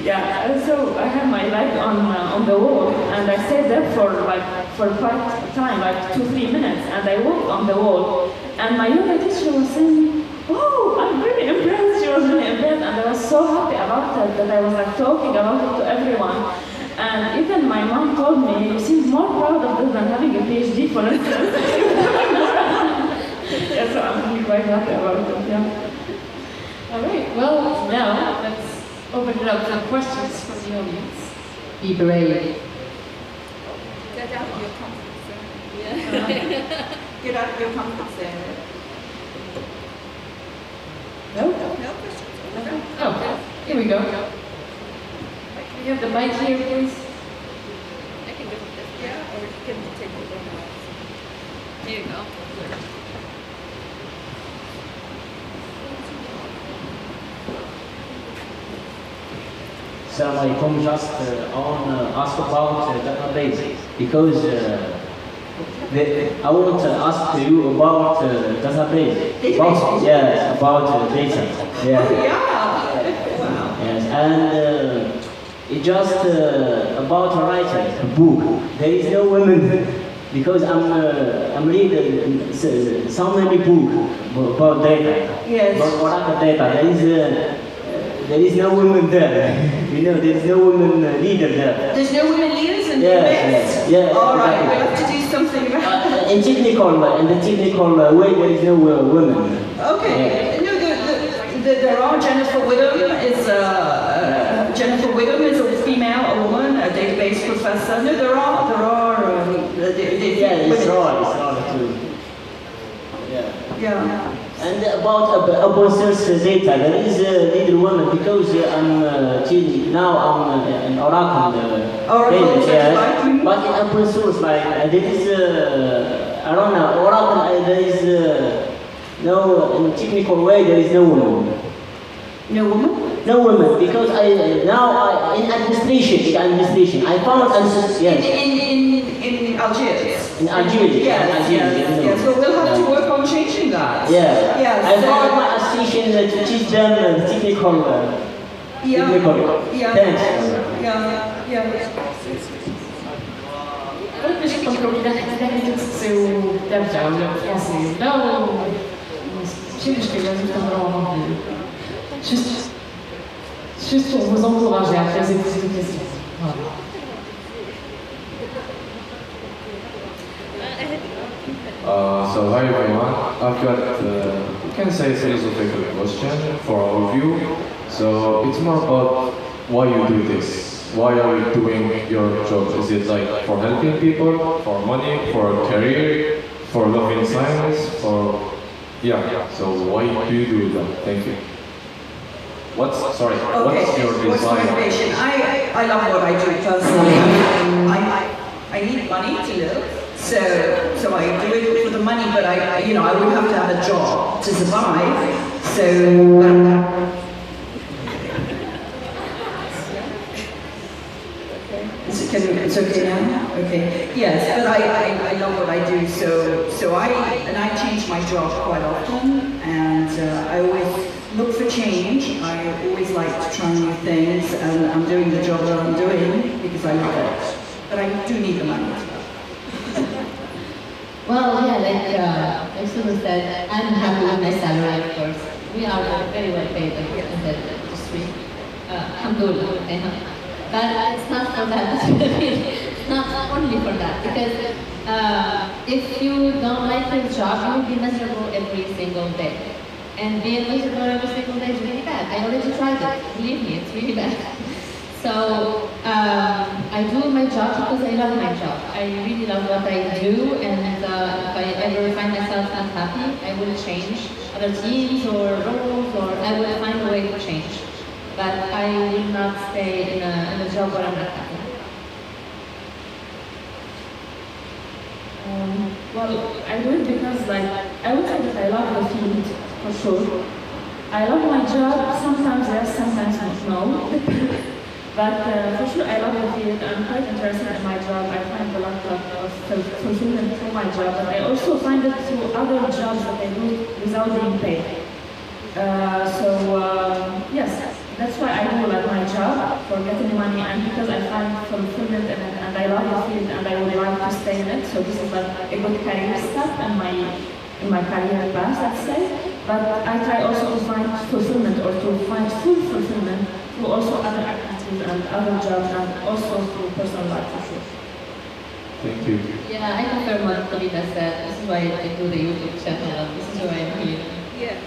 Yeah, so I had my leg on the wall, and I stayed there for quite a time, like 2-3 minutes, and I walked on the wall, and my yoga teacher was saying, "Oh, I'm really impressed." She was really impressed, and I was so happy about that that I was like talking about it to everyone. And even my mom told me, "You seem more proud of this than having a PhD, for instance." Yeah, so I'm really quite happy about it. Yeah.
All right. Well, now let's open it up for questions from the audience.
Be brave.
Get out of your comfort zone. Get out of your comfort zone.
No?
No questions?
Oh, here we go. Can we have the mic here, please?
I can do this. Yeah, or you can take the one.
Here you go.
Assalamu alaikum. Just I want to ask about database because I want to ask you about database. About data. Yeah.
Oh, yeah. Wow.
Yes, and it just about a writer, a book. There is no women because I'm reading so many books about data.
Yes.
About Oracle data. There is no woman there. You know, there is no woman leader there.
There's no women leaders in the
Yes, yes.
All right,
Exactly.
we'll have to do something about it.
In the technical way, there is no woman.
Okay. No, there are Jennifer Whittam is a female, a woman, a database professor. No, there are.
Yeah, it's right too. Yeah.
Yeah.
And about open source data, there is a leader woman because I'm an Oracle.
Oracle,
yes. But in open source, like there is I don't know, Oracle. There is no in technical way. There is no woman.
No woman?
No woman because in administration I found
In Algiers.
In Algeria.
Yes. So we'll have to work on changing that.
Yeah.
Yes.
I found my association to teach them technical. Thanks.
Juste pour que juste pour vous encourager à poser plus de questions. Voilà.
So hi everyone, I've got, you can say philosophical question for all of you. So it's more about why you do this. Why are you doing your job? Is it like for helping people, for money, for a career, for loving science, for... Yeah, so why do you do that? Thank you. What's your desire?
What's motivation? I love what I do personally. I need money to live. So I do it for the money, but I would have to have a job to survive. So it's okay now? Okay. Yes, but I love what I do. So I change my job quite often, and I always look for change. I always like to try new things, and I'm doing the job that I'm doing because I love it. But I do need the money.
Well, yeah, like Susan said, I'm happy with my salary, of course. We are very well paid in the industry. Alhamdulillah. But it's not for that. It's not only for that, because if you don't like your job, you will be miserable every single day. And being miserable every single day is really bad. I already tried it. Believe me, it's really bad. So I do my job because I love my job. I really love what I do, and if I ever find myself not happy, I will change other teams or roles, or I will find a way to change. But I will not stay in a job where I'm not happy.
Well, I do it because, like, I would say that I love the field, for sure. I love my job, sometimes yes, sometimes no. But for sure, I love the field. I'm quite interested in my job. I find a lot of fulfillment through my job, but I also find it through other jobs that I do without being paid. Yes, that's why I do like my job, for getting money, and because I find fulfillment in it, and I love the field, and I would like to stay in it. So this is like a good career step in my career path, let's say. But I try also to find fulfillment, or to find full fulfillment through also other activities and other jobs, and also through personal life, for sure.
Thank you.
Yeah, I confirm what Ghida said. This is why I do the YouTube channel. This is why I'm here.
Yes,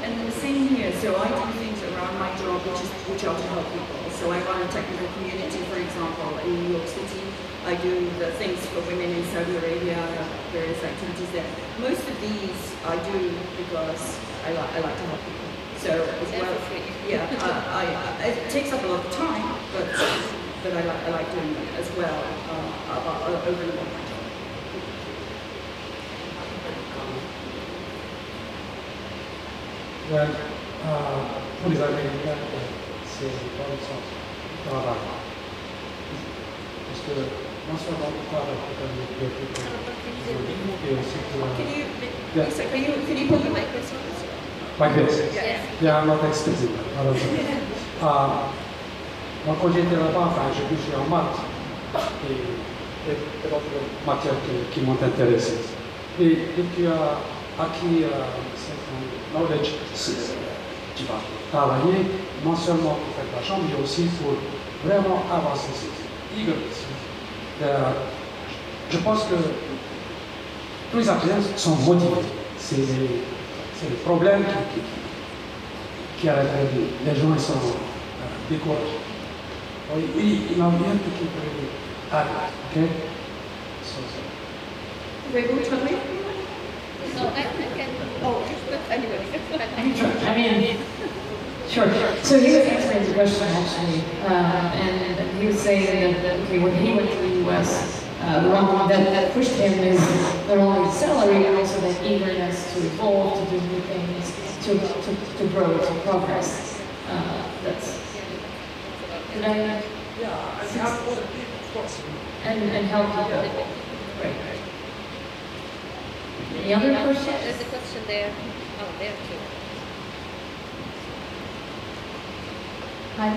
and the same here. So I do things around my job which are to help people. So I run a technical community, for example, in New York City. I do the things for women in Saudi Arabia, various activities there. Most of these I do because I like to help people. So as well, yeah, it takes up a lot of time, but I like doing it as well over and above my job.
Well, what is I mean? C'est dans le sens du travail. Parce que non seulement le travail pour les people et aussi pour...
Can you put the microphone?
Like this?
Yes.
Yeah, I'm not expensive. Moi, quand j'étais là-bas, enfin, j'ai touché en maths et d'autres matières qui m'ont intéressé. Et tu as acquis certain knowledge, tu vas travailler non seulement pour faire de l'argent, mais aussi pour vraiment avancer. Je pense que tous les apprenants sont motivés. C'est le problème qui arrête les gens, ils sont découragés. Ils n'ont rien qui peut arrêter, ok?
Pouvez-vous traduire?
No, I can. Oh, anyway.
I mean, sure. So he was answering the question actually, and he was saying that okay, when he went to the U.S., the one that pushed him is not only salary, but also that eagerness to evolve, to do new things, to grow, to progress. That's. Did I?
Yeah, and help other people, of course.
And help people. Right. Any other questions?
There's a question there. Oh, there too.
Hi.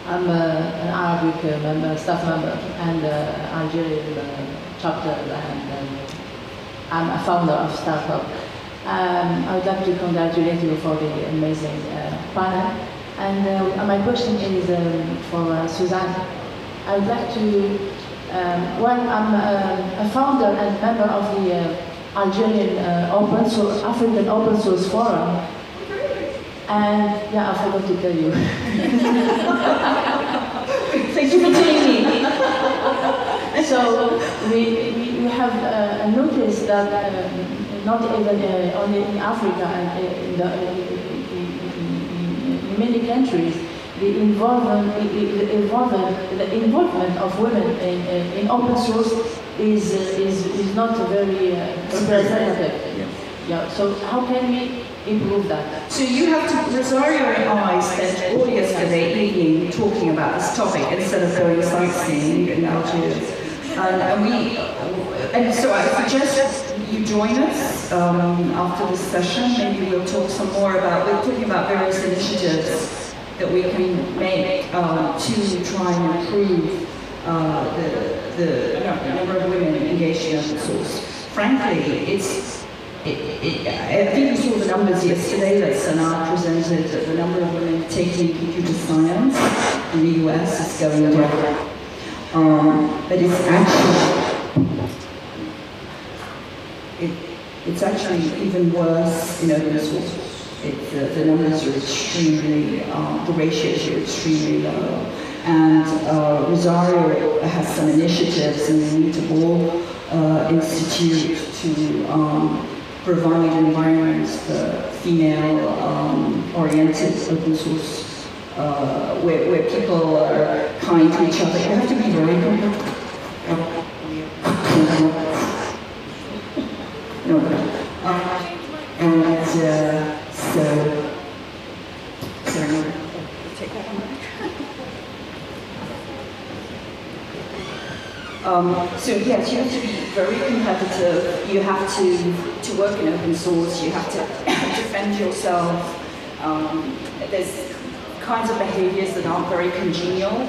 I'm an ArabWIC member, staff member, and Algerian chapter, and I'm a founder of Startup. I would like to congratulate you for the amazing panel. And my question is for Suzanne. I would like to, I'm a founder and member of the Algerian African Open Source Forum. And yeah, I forgot to tell you. Thank you for telling me. So we have noticed that not even only in Africa and in many countries, the involvement of women in open source is not very representative. Yeah. So how can we improve that?
So you have to, Rosario and I spent all yesterday evening talking about this topic instead of going sightseeing in Algeria. And so I suggest you join us after this session. Maybe we'll talk some more about, we're talking about various initiatives that we can make to try and improve the number of women engaged in open source. Frankly, it's I think you saw the numbers yesterday that Sana presented, that the number of women taking computer science in the US is going down. But it's actually even worse in open source. The numbers are extremely, the ratios are extremely low. And Rosario has some initiatives in the Meetable Institute to provide environments for female-oriented open source, where people are kind to each other. You have to be very so yes, you have to be very competitive. You have to work in open source. You have to defend yourself. There's kinds of behaviors that aren't very congenial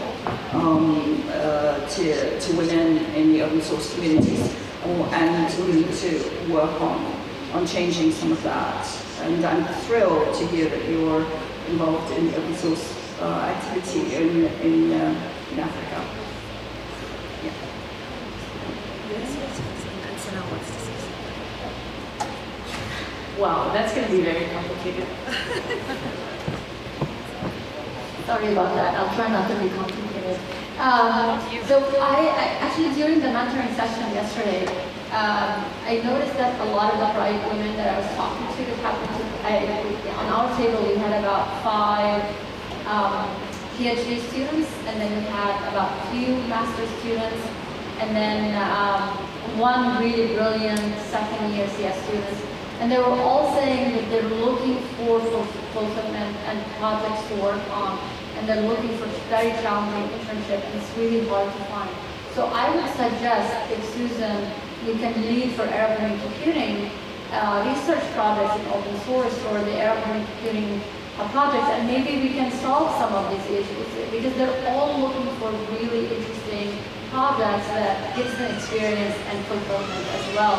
to women in the open source communities, and we need to work on changing some of that. And I'm thrilled to hear that you're involved in open source activity in Africa.
Wow, that's going to be very complicated.
Sorry about that. I'll try not to be complicated. So I actually, during the mentoring session yesterday, I noticed that a lot of the bright women that I was talking to happened to, on our table we had about 5 PhD students, and then we had about a few master's students, and then 1 really brilliant second-year CS student. And they were all saying that they're looking for fulfillment and projects to work on, and they're looking for very challenging internship, and it's really hard to find. So I would suggest, if Susan, you can lead for Arab women computing research projects in open source or the Arab women computing projects, and maybe we can solve some of these issues, because they're all looking for really interesting projects that gives them experience and fulfillment as well.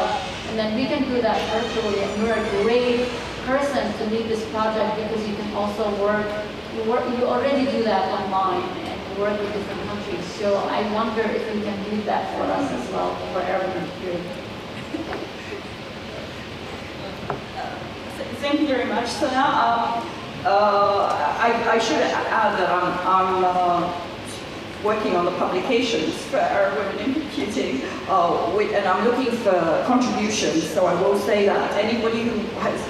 And then we can do that virtually, and you're a great person to lead this project because you can also you already do that online and you work with different countries. So I wonder if you can lead that for us as well, for everyone here.
Thank you very much, Sana. I should add that I'm working on the publications for Arab Women in Computing, and I'm looking for contributions, so I will say that anybody who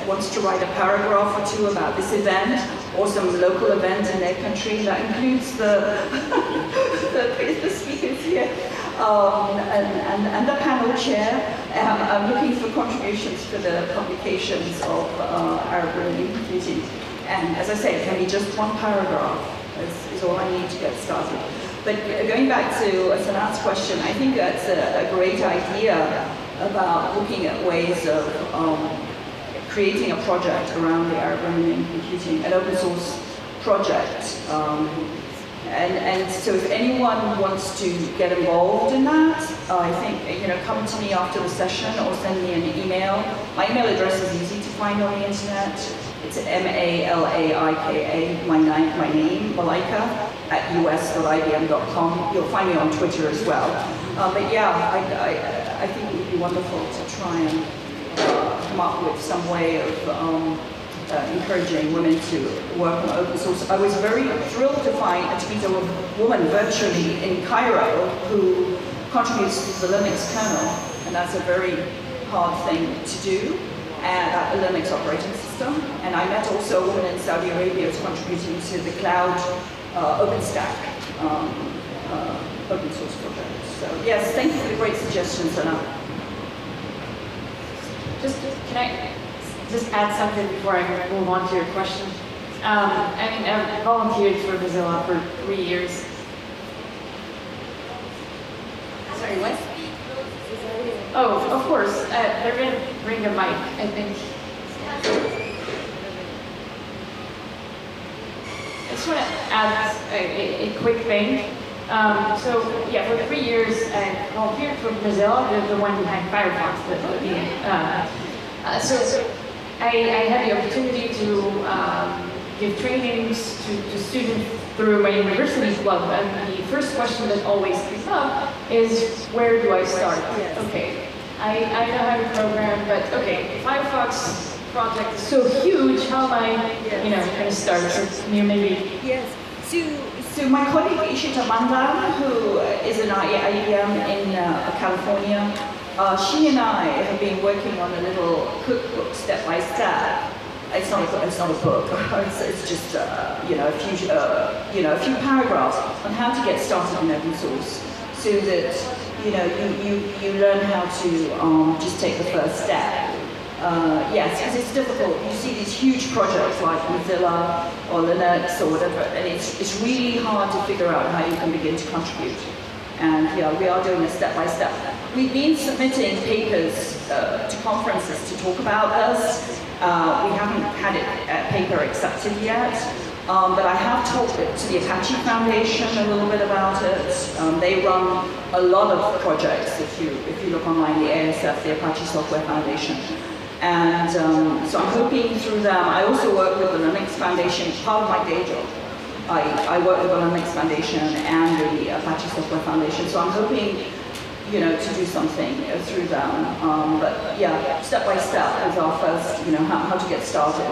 wants to write a paragraph or 2 about this event, or some local event in their country, that includes the speakers here, and the panel chair. I'm looking for contributions for the publications of Arab Women in Computing. And as I say, it can be just 1 paragraph, is all I need to get started. But going back to Sanat's question, I think that's a great idea about looking at ways of creating a project around the Arab Women in Computing, an open source project. And so if anyone wants to get involved in that, I think, come to me after the session or send me an email. My email address is easy to find on the internet. It's Malaika, my name, Malaika, @us.ibm.com. You'll find me on Twitter as well. But yeah, I think it would be wonderful to try and come up with some way of encouraging women to work on open source. I was very thrilled to meet a woman virtually in Cairo who contributes to the Linux kernel, and that's a very hard thing to do, and a Linux operating system. And I met also a woman in Saudi Arabia who's contributing to the cloud OpenStack open source project. So yes, thank you for the great suggestions, Anna.
Can I just add something before I move on to your question? I've volunteered for Mozilla for 3 years. Sorry, what? Oh, of course. They're going to bring a mic, I think. I just want to add a quick thing. So yeah, for 3 years I volunteered for Mozilla, the one behind Firefox, So I had the opportunity to give trainings to students through my university club, and the first question that always comes up is, where do I start?
Yes.
Okay, I know how to program, but okay, Firefox project is so huge, how am I, going to start? So maybe.
Yes. So my colleague Ishita Manda, who is an IBM in California, she and I have been working on a little cookbook step by step. It's not a book. It's just a few paragraphs on how to get started in open source, so that you learn how to just take the first step. Yes, because it's difficult. You see these huge projects like Mozilla or Linux or whatever, and it's really hard to figure out how you can begin to contribute. And we are doing it step by step. We've been submitting papers to conferences to talk about this. We haven't had a paper accepted yet, but I have talked to the Apache Foundation a little bit about it. They run a lot of projects. If you look online, the ASF, the Apache Software Foundation. And so I'm hoping through them. I also work with the Linux Foundation, part of my day job. I work with the Linux Foundation and the Apache Software Foundation, so I'm hoping, to do something through them. But yeah, step by step is our first, how to get started.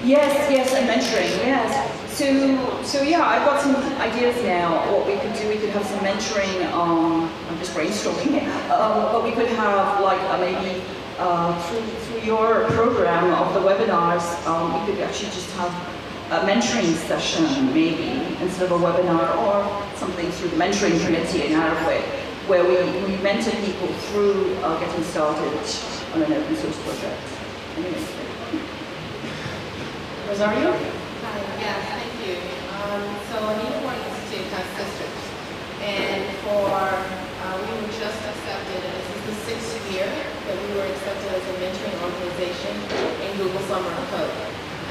Yes, and mentoring, yes. So yeah, I've got some ideas now. What we could do, we could have some mentoring. I'm just brainstorming here. But we could have maybe through your program of the webinars, we could actually just have a mentoring session, maybe instead of a webinar, or something through the mentoring committee in ArabWIC, where we mentor people through getting started on an open source project. Anyway.
Rosario?
Hi, yes, thank you. So Inelectronics Institute has sisters, and we were just accepted, and this is the 6th year that we were accepted as a mentoring organization in Google Summer of Code.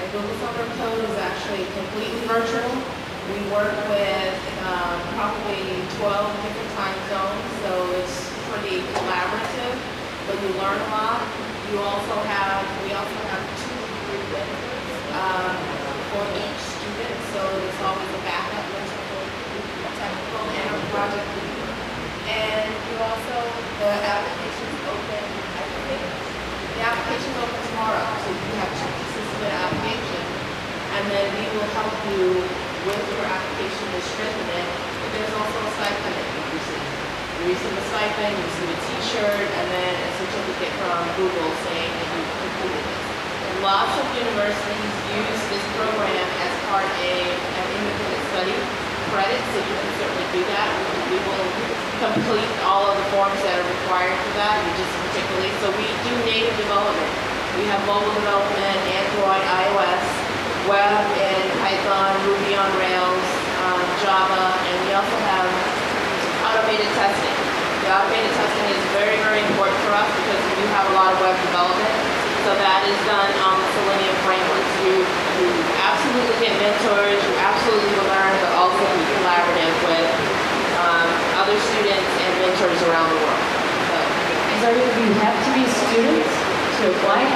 And Google Summer of Code is actually completely virtual. We work with probably 12 different time zones, so it's pretty collaborative, but you learn a lot. We also have 2 or 3 mentors for each student, so there's always a backup mentor for a technical and a project lead. And you also, the application's open, I think the application's open tomorrow, so you have 2 weeks to submit an application, and then we will help you with your application to strengthen it. But there's also a stipend that you receive. You receive a stipend, you receive a t-shirt, and then a certificate from Google saying that you completed this. Lots of universities use this program as part of an independent study credit, so you can certainly do that. We will complete all of the forms that are required for that, just particularly. So we do native development. We have mobile development, Android, iOS, web in Python, Ruby on Rails, Java, and we also have automated testing. The automated testing is very, very important for us because we do have a lot of web development. So that is done on the Selenium frameworks. You absolutely get mentors, you absolutely will learn, but also be collaborative with other students and mentors around the world.
So do you have to be students to apply?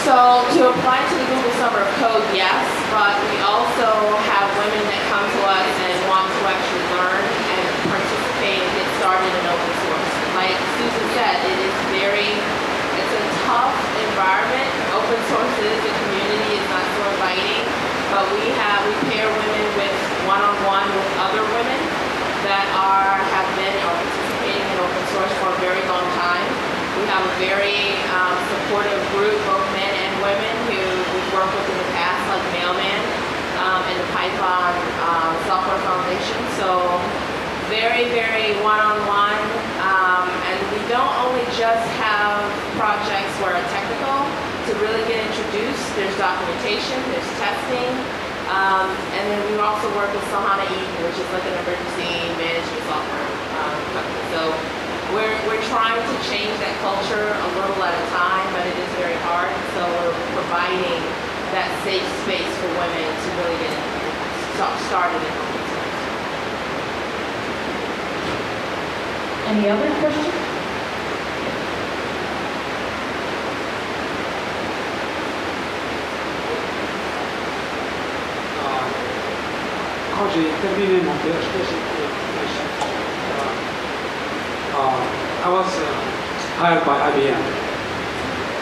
So to apply to the Google Summer of Code, yes, but we also have women that come to us and want to actually learn and participate and get started in open source. Like Susan said, it's a tough environment. Open source is, the community is not so inviting, but we pair women with one-on-one with other women that have been participating in open source for a very long time. We have a very supportive group, both men and women, who we've worked with in the past, like Mailman and the Python Software Foundation. So very, very one-on-one. And we don't only just have projects where are technical. To really get introduced, there's documentation, there's testing, and then we also work with Soumow, which is like an emergency management software company. So we're trying to change that culture a little at a time, but it is very hard. So we're providing that safe space for women to really get started in open source.
Any other questions?
terminé mon PhD. I was hired by IBM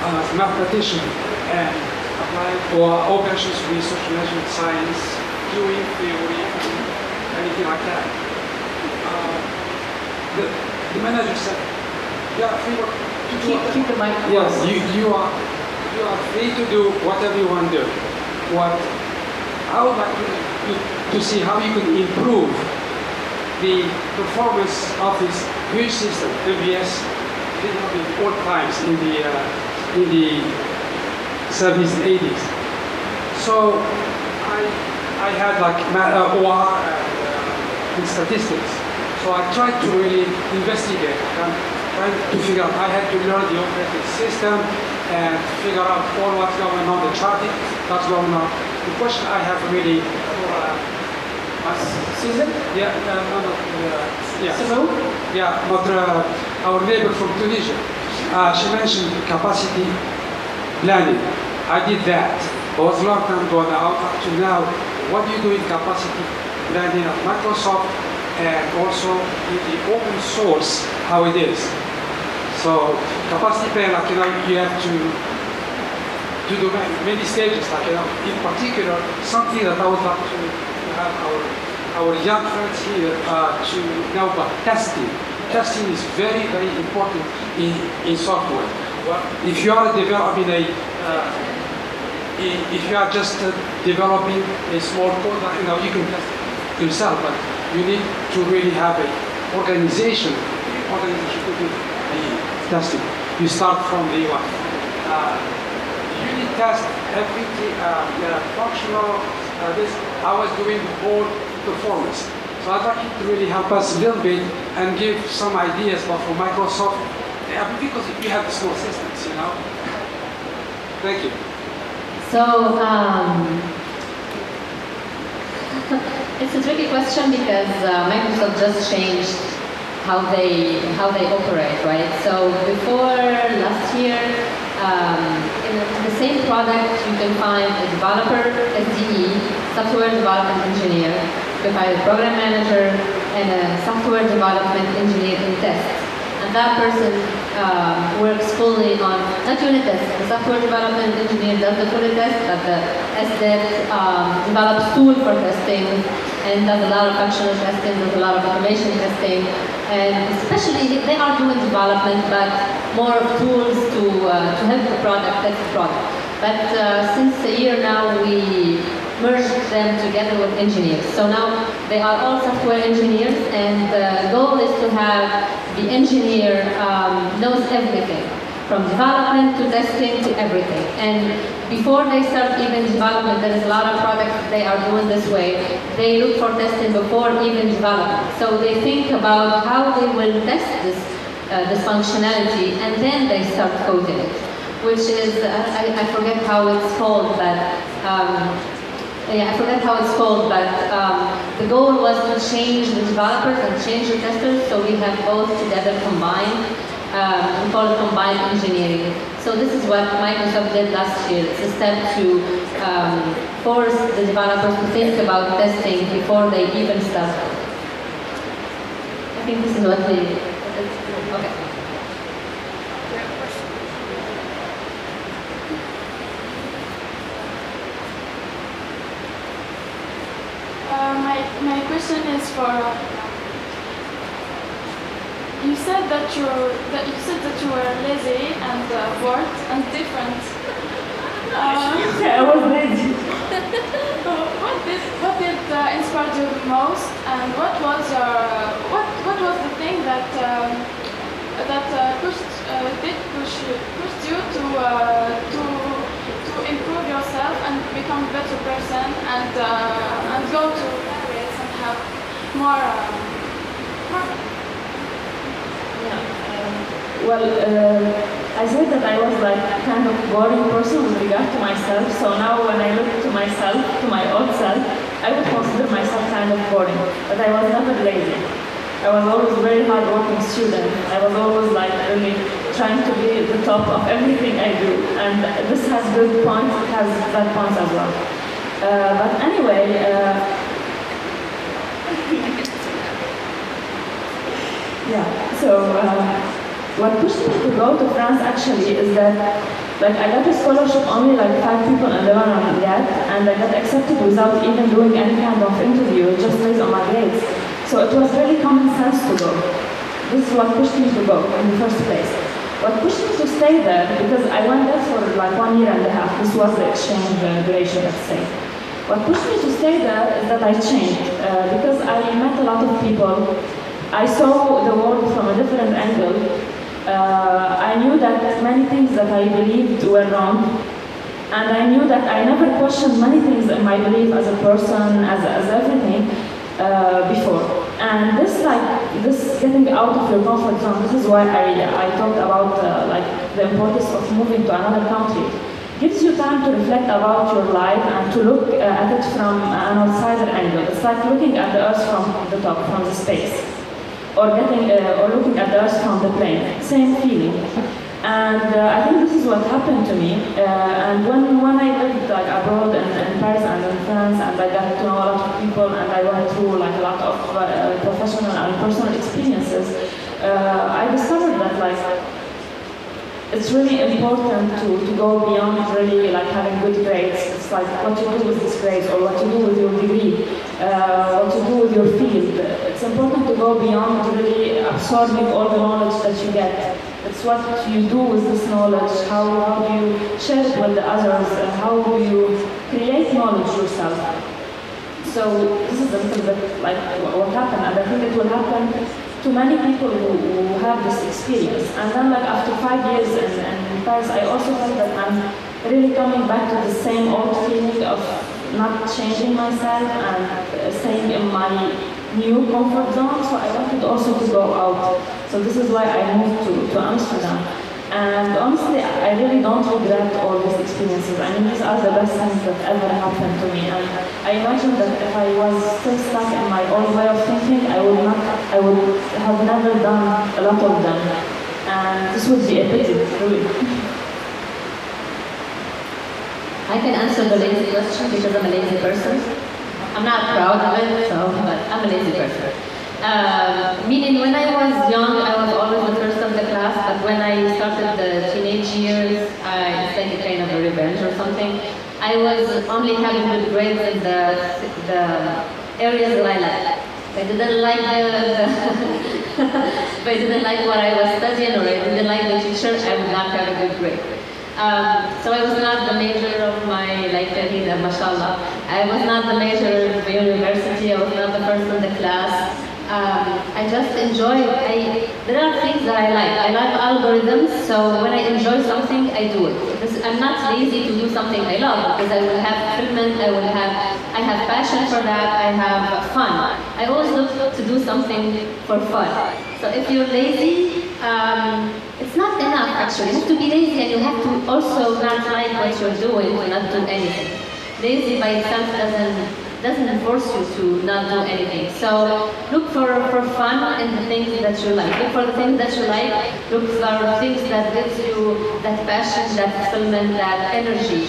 as a mathematician and applied for operations research, management science, doing theory, anything like that. The manager said, "Yeah, free to do
Keep the mic.
Yes, you are free to do whatever you want to do. What I would like to see how you can improve the performance of this huge system, MBS, developed in old times in the 70s and 80s. So I had like OR and statistics. So I tried to really investigate and trying to figure out. I had to learn the operating system and figure out all what's going on, the charting that's going on. The question I have really
Susan?
Yeah, yeah.
Soumow?
Yeah, but our neighbor from Tunisia, she mentioned capacity planning. I did that. It was a long time ago now. Up to now, what do you do in capacity planning at Microsoft and also in the open source, how it is? So capacity plan, like, you have to do many stages, like, in particular, something that I would like to have our young friends here to know about testing. Testing is very, very important in software. Well, if you are developing if you are just developing a small code, you can test it yourself, but you need to really have an organization to do the testing. You start from the unit test, everything, functional. I was doing the whole performance. So I'd like you to really help us a little bit and give some ideas about for Microsoft, because you have the small systems, Thank you.
So, it's a tricky question because Microsoft just changed how they operate, right? So before last year, in the same product, you can find a developer, SDE, software development engineer, you can find a program manager, and a software development engineer in tests. And that person works fully on, not unit tests, the software development engineer does the unit test, but the SDEV develops tools for testing, and does a lot of functional testing, does a lot of automation testing, and especially they are doing development, but more of tools to help the product, test the product. But since a year now, we merged them together with engineers. So now they are all software engineers, and the goal is to have the engineer knows everything, from development to testing to everything. And before they start even development, there is a lot of products they are doing this way. They look for testing before even development. So they think about how they will test this functionality, and then they start coding it, which is, I forget how it's called, but the goal was to change the developers and change the testers, so we have both together combined. We call it combined engineering. So this is what Microsoft did last year. It's a step to force the developers to think about testing before they even start. I think this is what we did. Okay.
My question is for. You said that you were lazy and bored and different.
I was lazy.
What did inspire you the most, and what was the thing that pushed you to improve yourself and become a better person and go to Paris and have more.
I said that I was like kind of boring person with regard to myself. So now when I look to myself, to my old self, I would consider myself kind of boring. But I was never lazy. I was always a very hard-working student. I was always like really trying to be at the top of everything I do. And this has good points, it has bad points as well. But anyway, Yeah, so what pushed me to go to France actually is that like I got a scholarship only like 5 people in Lebanon get, and I got accepted without even doing any kind of interview, just based on my grades. So it was really common sense to go. This is what pushed me to go in the first place. What pushed me to stay there, because I went there for like 1 year and a half. This was the exchange duration, let's say. What pushed me to stay there is that I changed, because I met a lot of people. I saw the world from a different angle. I knew that many things that I believed were wrong, and I knew that I never questioned many things in my belief as a person, as everything before. And this getting out of your comfort zone. This is why I talked about like the importance of moving to another country. Gives you time to reflect about your life and to look at it from an outsider angle. It's like looking at the earth from the top, from the space, or looking at the earth from the plane. Same feeling. And I think this is what happened to me. And when I lived like abroad in Paris and in France, and I got to know a lot of people, and I went through like a lot of professional and personal experiences, I discovered that like it's really important to go beyond really like having good grades. It's like what you do with these grades, or what you do with your degree, what you do with your field. It's important to go beyond really absorbing all the knowledge that you get. It's what you do with this knowledge, how do you share it with the others, how do you create knowledge yourself. So this is a little bit like what happened, and I think it will happen to many people who have this experience. And then like after 5 years in Paris, I also felt that I'm really coming back to the same old feeling of not changing myself and staying in my new comfort zone. So I wanted also to go out. So this is why I moved to Amsterdam. And honestly, I really don't regret all these experiences. I mean, these are the best things that ever happened to me. And I imagine that if I was still stuck in my old way of thinking, I would have never done a lot of them. And this would be a pity, really.
I can answer the lazy question because I'm a lazy person. I'm not proud of it, but I'm a lazy person. Meaning when I was young, I was always the first of the class, but when I started the teenage years, it's like a kind of a revenge or something. I was only having good grades in the areas that I liked. If I didn't like if I didn't like what I was studying, or I didn't like the teacher, I would not have a good grade. So I was not the major of my, like Ghida, mashallah. I was not the major of the university, I was not the first in the class. I just enjoy, there are things that I like. I like algorithms, so when I enjoy something, I do it. I'm not lazy to do something I love, because I will have fulfillment, I have passion for that, I have fun. I always look to do something for fun. So if you're lazy, it's not enough actually. You have to be lazy, and you have to also not like what you're doing to not do anything. Lazy by itself doesn't force you to not do anything. So look for fun in the things that you like. Look for the things that you like. Look for things that gives you that passion, that fulfillment, that energy.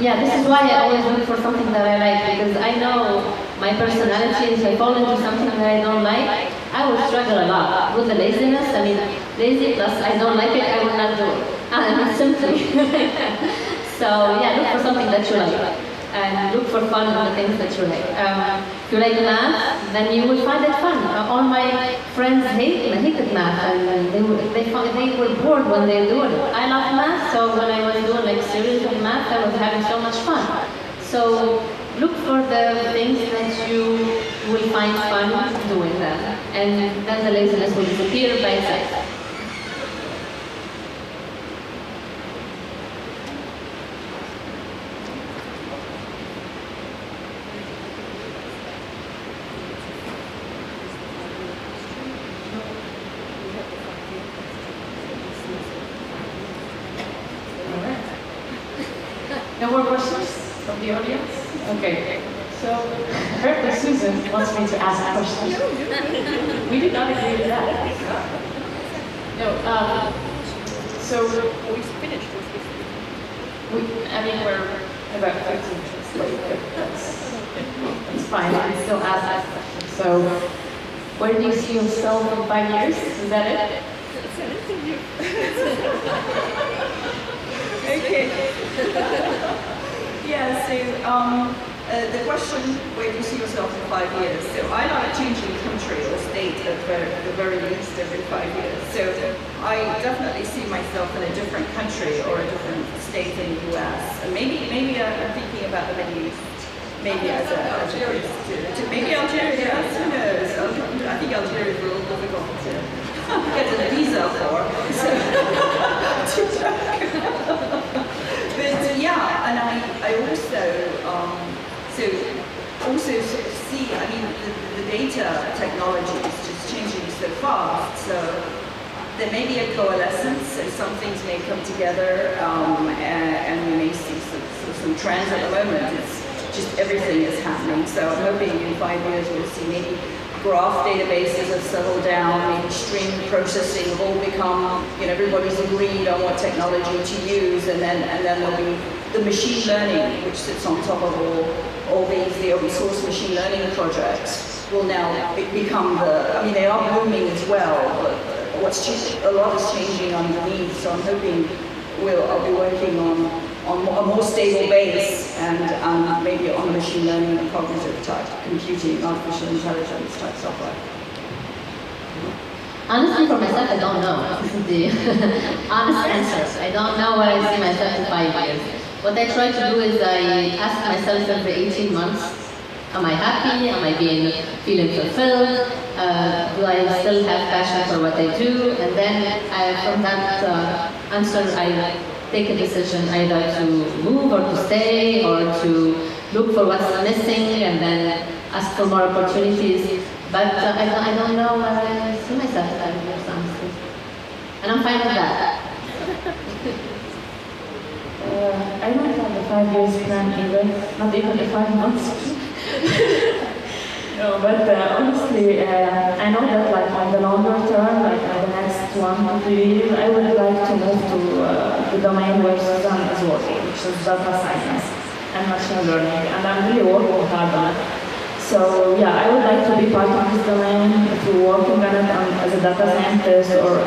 Yeah, this is why I always look for something that I like, because I know my personality. If I fall into something that I don't like, I will struggle a lot with the laziness. I mean, lazy plus I don't like it, I will not do it. I mean, simply. So yeah, look for something that you like. And look for fun in the things that you like. If you like math, then you will find it fun. All my friends hated math, and they were bored when they do it. I love math, so when I was doing like series of math, I was having so much fun. So look for the things that you will find fun doing them, and then the laziness will disappear by itself.
No more questions from the audience? Okay. So, I heard that Susan wants me to ask questions. We did not agree to that. No, so we finished. I mean, we're about 15 minutes late, but that's fine. I can still ask questions. So, Where do you see yourself in 5 years? Is that it?
It's an interview.
Okay. Yeah, so the question, where do you see yourself in 5 years? So I like changing country or state at the very least every 5 years. So I definitely see myself in a different country or a different state in the US. And maybe I'm thinking about the Middle East. Maybe as a maybe Algeria, who knows? I think Algeria is a little difficult to get a visa for. But yeah, and I also also sort of see, I mean, the data technology is just changing so fast. So there may be a coalescence, so some things may come together, and we may see some trends at the moment. It's just everything is happening. So I'm hoping in 5 years we'll see maybe graph databases have settled down, maybe stream processing have all become, everybody's agreed on what technology to use, and then there'll be the machine learning, which sits on top of all the open source machine learning projects will now become they are booming as well, but a lot is changing underneath, so I'm hoping I'll be working on a more stable base and maybe on the machine learning and cognitive type computing, artificial intelligence type software.
Honestly, for myself, I don't know. This is the honest answer. I don't know what I see myself in 5 years. What I try to do is I ask myself every 18 months, am I happy? Am I feeling fulfilled? Do I still have passion for what I do? And then from that answer, I take a decision either to move or to stay or to look for what's missing and then ask for more opportunities. But I don't know where I see myself in 5 years, honestly. And I'm fine with that.
I don't have a 5 years plan either, not even the 5 months. No, but honestly, I know that like on the longer term, like in the next 1 to 3 years, I would like to move to the domain where Susan is working, which is data science and machine learning, and I'm really working hard on it. So yeah, I would like to be part of this domain, if you're working on it as a data scientist or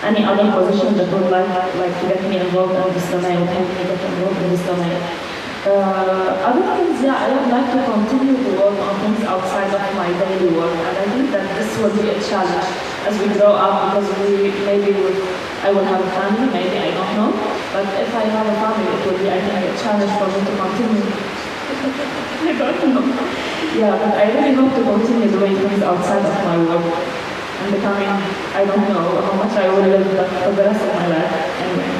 any other position that would like to get me involved in this domain, would help me get involved in this domain. Other things, yeah, I would like to continue to work on things outside of my daily work, and I think that this will be a challenge as we grow up, because I will have a family, maybe, I don't know, but if I have a family, it will be, I think, a challenge for me to continue. I don't know. Yeah, but I really hope to continue doing things outside of my work and becoming, I don't know how much I will live for the rest of my life anyway.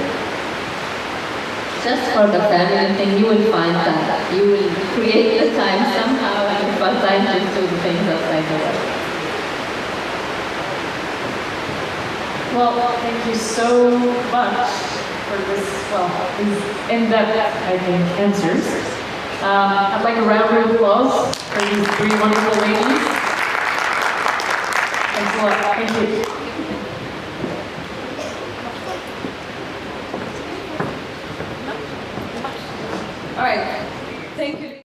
Just for the family thing, you will find that you will create the time somehow and find time to do the things outside the work.
Well, thank you so much for this, these in-depth, I think, answers. I'd like a round of applause for these 3 wonderful ladies. Thanks a lot. Thank you. All right.